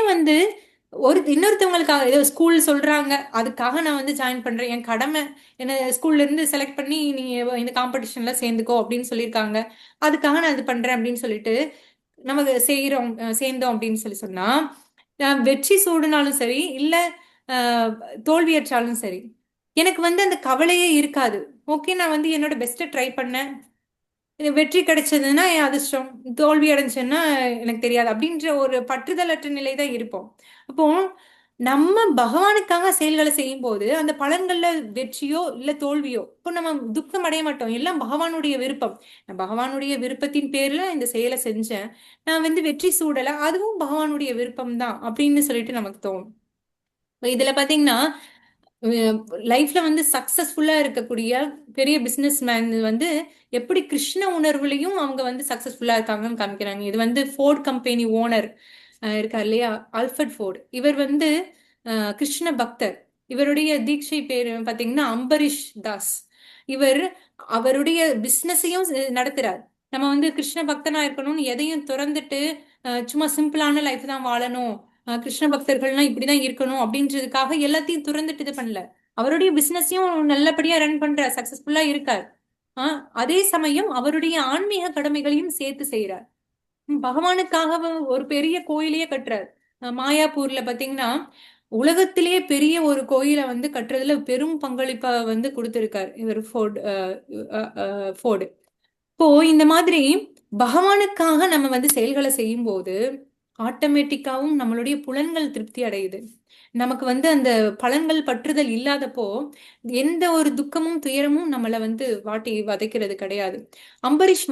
S1: இன்னொருத்தவங்களுக்காக ஏதோ ஸ்கூல் சொல்றாங்க, அதுக்காக நான் ஜாயின் பண்றேன், என் கடமை, என்ன ஸ்கூல்ல இருந்து செலக்ட் பண்ணி நீ இந்த காம்படிஷன்ல சேர்ந்துக்கோ அப்படின்னு சொல்லியிருக்காங்க, அதுக்காக நான் இது பண்றேன் அப்படின்னு சொல்லிட்டு நமக்கு சேர்ந்தோம் அப்படின்னு சொல்லி சொன்னா வெற்றி சூடுனாலும் சரி இல்ல தோல்வியற்றாலும் சரி எனக்கு அந்த கவலையே இருக்காது. ஓகே, நான் என்னோட பெஸ்ட்டை ட்ரை பண்ணேன், வெற்றி கிடைச்சதுன்னா என் அதிர்ஷ்டம், தோல்வி அடைஞ்சேன்னா எனக்கு தெரியாது அப்படின்ற ஒரு பற்றுதலற்ற நிலை தான் இருப்போம். அப்போ நம்ம பகவானுக்காக செயல்களை செய்யும் போது அந்த பலன்கள்ல வெற்றியோ இல்ல தோல்வியோ இப்போ நம்ம துக்கம் அடைய மாட்டோம். எல்லாம் பகவானுடைய விருப்பம். நான் பகவானுடைய விருப்பத்தின் பேர்ல இந்த செயலை செஞ்சேன், நான் வெற்றி சூடல, அதுவும் பகவானுடைய விருப்பம் தான் அப்படின்னு சொல்லிட்டு நமக்கு தோணும். இதுல பாத்தீங்கன்னா லைஃப்ல சக்சஸ்ஃபுல்லா இருக்கக்கூடிய பெரிய பிசினஸ் மேன் எப்படி கிருஷ்ண உணர்வுலையும் அவங்க சக்சஸ்ஃபுல்லா இருக்காங்கன்னு காமிக்கிறாங்க. இது ஃபோர்ட் கம்பெனி ஓனர் இருக்கார் இல்லையா, ஆல்ஃபர்ட் ஃபோர்டு. இவர் கிருஷ்ண பக்தர். இவருடைய தீட்சை பேரு பாத்தீங்கன்னா அம்பரீஷ் தாஸ். இவர் அவருடைய பிசினஸையும் நடத்துறார். நம்ம கிருஷ்ண பக்தனா இருக்கணும்னு எதையும் திறந்துட்டு சும்மா சிம்பிளான லைஃப் தான் வாழணும், கிருஷ்ண பக்தர்கள்லாம் இப்படிதான் இருக்கணும் அப்படின்றதுக்காக எல்லாத்தையும் துறந்துட்டு இது பண்ணல. அவருடைய பிசினஸையும் நல்லபடியா ரன் பண்ற, சக்சஸ்ஃபுல்லா இருக்கார். அதே சமயம் அவருடைய ஆன்மீக கடமைகளையும் சேர்த்து செய்யறார். பகவானுக்காக ஒரு பெரிய கோயிலையே கட்டுறார். மாயாப்பூர்ல பாத்தீங்கன்னா உலகத்திலேயே பெரிய ஒரு கோயிலை கட்டுறதுல பெரும் பங்களிப்பா கொடுத்திருக்கார் இவர் ஃபோர்டு. இப்போ இந்த மாதிரி பகவானுக்காக நம்ம செயல்களை செய்யும் போது ஆட்டோமேட்டிக்காவும் நம்மளுடைய புலன்கள் திருப்தி அடையுது. நமக்கு அந்த பலன்கள் பற்றுதல் இல்லாதப்போ எந்த ஒரு துக்கமும் துயரமும் நம்மள வாட்டி வதைக்கிறது கிடையாது. அம்பரீஷ்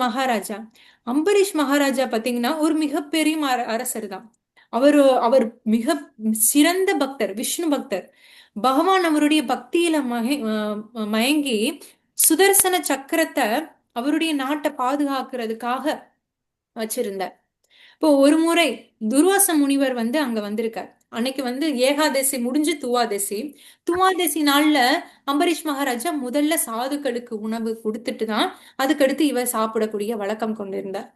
S1: மகாராஜா பாத்தீங்கன்னா ஒரு மிகப்பெரிய அரசர் தான். அவர் மிக சிறந்த பக்தர், விஷ்ணு பக்தர். பகவான் அவருடைய பக்தியில மயங்கி சுதர்சன சக்கரத்தை அவருடைய நாட்டை பாதுகாக்கிறதுக்காக வச்சிருந்தார். இப்போ ஒரு முறை துர்வாச முனிவர் அங்க வந்திருக்கார். அன்னைக்கு ஏகாதசி முடிஞ்சு துவாதசி நாள்ல அம்பரீஷ் மகாராஜா முதல்ல சாதுக்களுக்கு உணவு கொடுத்துட்டு தான் அதுக்கடுத்து இவர் சாப்பிடக்கூடிய வழக்கம் கொண்டிருந்தார்.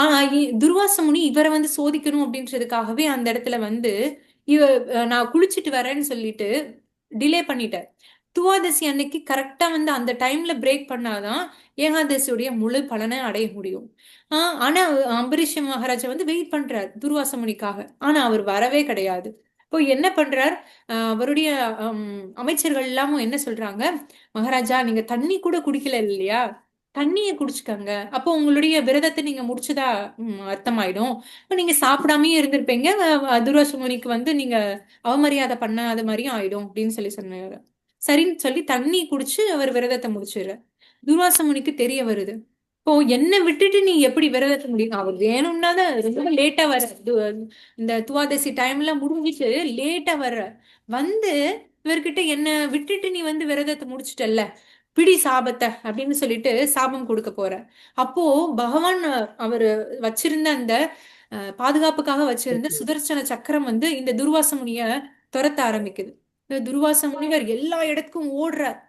S1: ஆனா துர்வாச முனி இவரை சோதிக்கணும் அப்படின்றதுக்காகவே அந்த இடத்துல இவ நான் குளிச்சுட்டு வரேன்னு சொல்லிட்டு டிலே பண்ணிட்டார். துவாதசி அன்னைக்கு கரெக்டா அந்த டைம்ல பிரேக் பண்ணாதான் ஏகாதசியுடைய முழு பலனை அடைய முடியும். ஆனா அம்பரீஷ் மகாராஜா வெயிட் பண்றார் துர்வாச முனிக்காக. ஆனா அவர் வரவே கிடையாது. இப்போ என்ன பண்றார், அவருடைய அமைச்சர்கள் எல்லாமும் என்ன சொல்றாங்க, மகாராஜா நீங்க தண்ணி கூட குடிக்கல இல்லையா, தண்ணியை குடிச்சுக்கங்க, அப்போ உங்களுடைய விரதத்தை நீங்க முடிச்சதா அர்த்தமாயிடும். இப்போ நீங்க சாப்பிடாமயே இருந்திருப்பீங்க, துர்வாச முனிக்கு நீங்க அவமரியாதை பண்ண அது மாதிரியும் ஆயிடும் அப்படின்னு சொன்னாரு. சரின்னு சொல்லி தண்ணி குடிச்சு அவர் விரதத்தை முடிச்சிடுற. துர்வாச முனிக்கு தெரிய வருது, இப்போ என்ன விட்டுட்டு நீ எப்படி விரதத்தை முடியும், அவர் வேணும்னா தான் ரொம்ப லேட்டா வர, இந்த துவாதசி டைம்ல முடிஞ்சிட்டு லேட்டா வர்ற இவர்கிட்ட என்ன விட்டுட்டு நீ விரதத்தை முடிச்சிட்டல்ல, பிடி சாபத்தை அப்படின்னு சொல்லிட்டு சாபம் கொடுக்க போற. அப்போ பகவான் அவர் வச்சிருந்த அந்த பாதுகாப்புக்காக வச்சிருந்த சுதர்சன சக்கரம் இந்த துர்வாச முனிய துரத்த ஆரம்பிக்குது. துர்வாச முனிவர் எல்லா இடத்துக்கும் ஓடுறார்.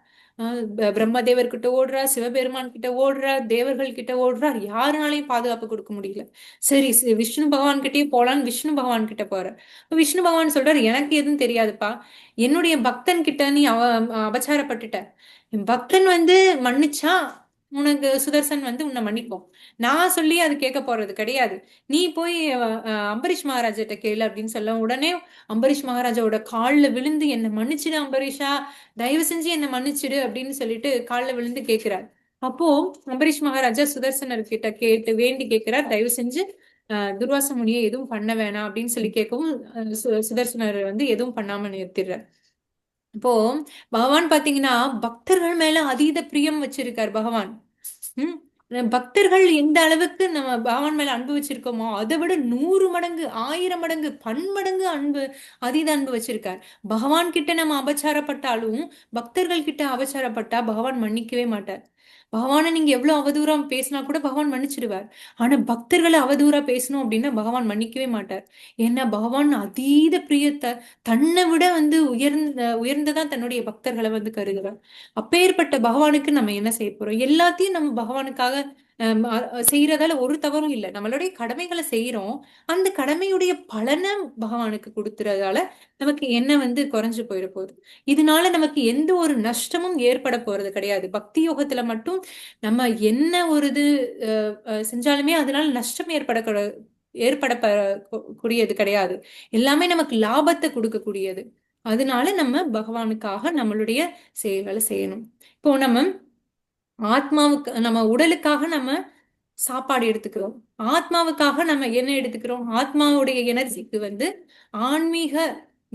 S1: பிரம்மதேவர் கிட்ட ஓடுறார், சிவபெருமான் கிட்ட ஓடுறார், தேவர்கள் கிட்ட ஓடுறார், யாருனாலையும் பாதுகாப்பு கொடுக்க முடியல. சரி விஷ்ணு பகவான் கிட்டே போலான்னு விஷ்ணு பகவான் கிட்ட போற. விஷ்ணு பகவான் சொல்றாரு, எனக்கு எதுவும் தெரியாதுப்பா, என்னுடைய பக்தன் கிட்ட நீ அபச்சாரப்பட்டுட்ட, என் பக்தன் மன்னிச்சா உனக்கு சுதர்சன் வந்து உன்னை மன்னிப்போம். நான் சொல்லி அது கேட்க போறது கிடையாது. நீ போய் அம்பரீஷ் மகாராஜாட்ட கேளு அப்படின்னு சொல்ல உடனே அம்பரீஷ் மகாராஜாவோட கால்ல விழுந்து என்னை மன்னிச்சிடு அம்பரீஷா, தயவு செஞ்சு என்னை மன்னிச்சிடு அப்படின்னு சொல்லிட்டு கால்ல விழுந்து கேட்கிறார். அப்போ அம்பரீஷ் மகாராஜா சுதர்சனர் கிட்ட கேட்டு வேண்டி கேட்கிறார், தயவு செஞ்சு துர்வாச முனியை எதுவும் பண்ண வேணாம் அப்படின்னு சொல்லி கேட்கவும் சுதர்சனர் வந்து எதுவும் பண்ணாம நிறுத்திடுறார். இப்போ பகவான் பாத்தீங்கன்னா பக்தர்கள் மேல அதீத பிரியம் வச்சிருக்கார் பகவான். உம் பக்தர்கள் எந்த அளவுக்கு நம்ம பகவான் மேல அன்பு வச்சிருக்கோமோ அதை விட 100 மடங்கு 1000 மடங்கு பன்மடங்கு அன்பு, அதீத அன்பு வச்சிருக்கார். பகவான் கிட்ட நம்ம அபச்சாரப்பட்டாலும் பக்தர்கள் கிட்ட அபச்சாரப்பட்டா பகவான் மன்னிக்கவே மாட்டார். பகவானை நீங்க எவ்வளவு அவதூறா பேசினா கூட பகவான் மன்னிச்சிடுவார். ஆனா பக்தர்களை அவதூறா பேசணும் அப்படின்னா பகவான் மன்னிக்கவே மாட்டார். ஏன்னா பகவான் அதீத பிரியத்தை, தன்னை விட வந்து உயர்ந்ததான் தன்னுடைய பக்தர்களை வந்து கருதுறார். அப்பேற்பட்ட பகவானுக்கு நம்ம என்ன செய்ய போறோம்? எல்லாத்தையும் நம்ம பகவானுக்காக செய்யறதால ஒரு தவறும் இல்லை. நம்மளுடைய கடமைகளை செய்யறோம், அந்த கடமையுடைய பலனை பகவானுக்கு கொடுத்துறதால நமக்கு என்ன வந்து குறைஞ்சு போயிட போகுது? இதனால நமக்கு எந்த ஒரு நஷ்டமும் ஏற்பட போறது கிடையாது. பக்தி யோகத்துல மட்டும் நம்ம என்ன ஒரு இது செஞ்சாலுமே அதனால நஷ்டம் ஏற்படக்கூடியது கிடையாது. எல்லாமே நமக்கு லாபத்தை கொடுக்கக்கூடியது. அதனால நம்ம பகவானுக்காக நம்மளுடைய செயல்களை செய்யணும். இப்போ நம்ம ஆத்மாவுக்கு, நம்ம உடலுக்காக நம்ம சாப்பாடு எடுத்துக்கிறோம், ஆத்மாவுக்காக நம்ம என்ன எடுத்துக்கிறோம்? ஆத்மாவுடைய எனர்ஜிக்கு வந்து ஆன்மீக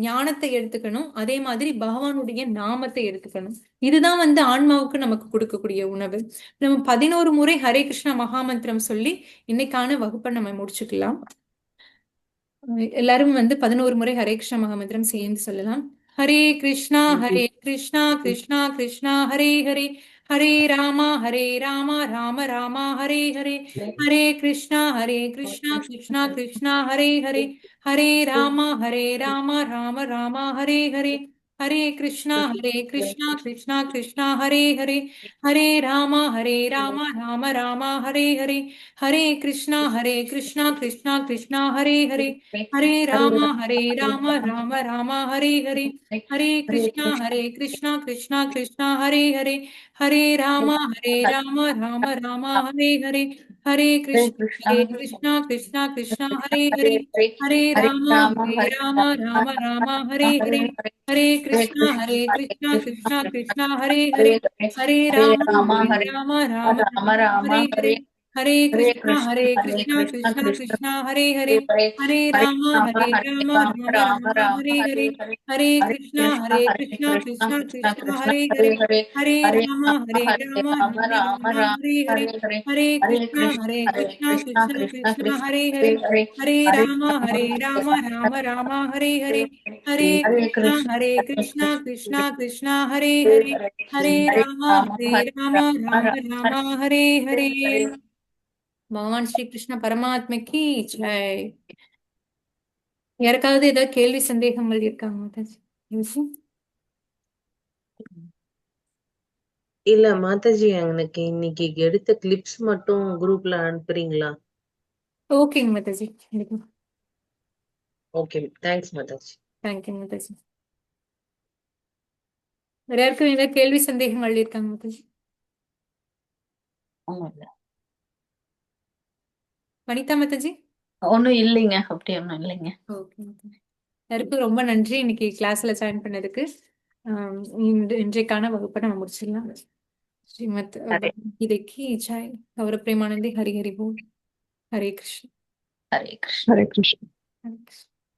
S1: ஞானத்தை எடுத்துக்கணும், அதே மாதிரி பகவானுடைய நாமத்தை எடுத்துக்கணும். இதுதான் வந்து ஆன்மாவுக்கு நமக்கு கொடுக்கக்கூடிய உணவு. நம்ம 11 முறை ஹரே கிருஷ்ணா மகாமந்திரம் சொல்லி இன்னைக்கான வகுப்பை நம்ம முடிச்சுக்கலாம். எல்லாரும் வந்து 11 முறை ஹரே கிருஷ்ணா மகாமந்திரம் சேர்ந்து சொல்லலாம். ஹரே கிருஷ்ணா கிருஷ்ணா கிருஷ்ணா ஹரே ஹரே, ஹரே ராமா ராம ராமா ஹரே ஹரே, ஹரே கிருஷ்ணா கிருஷ்ணா கிருஷ்ணா ஹரே ஹரே, ஹரே ராமா ராம ராமா ஹரே ஹரே, ஹரே கிருஷ்ணா கிருஷ்ணா கிருஷ்ணா ஹரே ஹரே, ஹரே ராமா ராம ராமா ஹரே ஹரே, ஹரே கிருஷ்ணா கிருஷ்ணா கிருஷ்ணா ஹரே ஹரே, ஹரே ராமா ராம ராமா ஹரே ஹரே, ஹரே கிருஷ்ணா கிருஷ்ணா கிருஷ்ணா ஹரே ஹரே, ஹரே ராமா ராம ராமா ஹரே ஹரே, ஹரே கிருஷ்ணா கிருஷ்ணா கிருஷ்ணா ஹரே ஹரே, ஹரே ராமா ராம ராமா ஹரே ஹரே, ஹரே கிருஷ்ணா கிருஷ்ணா கிருஷ்ணா ஹரே ஹரே, ஹரே ராமா ராம ராம ஹரே ஹரே, ஹரே கிருஷ்ணா கிருஷ்ணா கிருஷ்ணா ஹரே ஹரே, ஹரே ராமா ராம ராம ஹரே ஹரே, ஹரே கிருஷ்ணா கிருஷ்ணா கிருஷ்ணா ஹரே ஹரே, ஹரே ராமா ராம ராம ஹரே ஹரே, ஹரே கிருஷ்ணா கிருஷ்ணா கிருஷ்ணா ஹரே ஹரே, ஹரே ராமா ராம ராம ஹரே ஹரே, ஹரே கிருஷ்ணா கிருஷ்ணா கிருஷ்ணா ஹரே ஹரே, ஹரே ராமா ராம ராம ஹரே ஹரே. பகவான் ஸ்ரீ கிருஷ்ண பரமாத்மைக்கு ஜெய். யாருக்காவது ஏதாவது கேள்வி சந்தேகங்கள் இருக்காங்க மாதாஜி?
S4: இல்ல மாதாஜி, எனக்கு இன்னைக்கு எடுத்த கிளிப்ஸ் மட்டும் குரூப்ல அனுப்புறீங்களா?
S1: ஓகேங்க Mataji.
S4: Okay, thanks Mataji.
S1: Thank you Mataji. வேற யாருக்கும் ஏதாவது கேள்வி சந்தேகங்கள் இருக்காங்க மாதாஜி? வனிதா மாதாஜி?
S3: ஒன்னும் இல்லைங்க, அப்படி ஒன்னும் இல்லைங்க.
S1: ஓகே மாதாஜி. எல்லாருக்கும் ரொம்ப நன்றி இன்னைக்கு கிளாஸ்ல ஜாயின் பண்ணதுக்கு. இன்றைக்கான வகுப்பை நம்ம முடிச்சிடலாம். ஸ்ரீமத் பகவத்கீதைக்கு ஜெய். கௌர பிரேமானந்தி. ஹரி ஹரி போல். ஹரே கிருஷ்ண.
S3: ஹரே கிருஷ்ண.
S1: ஹரே கிருஷ்ண.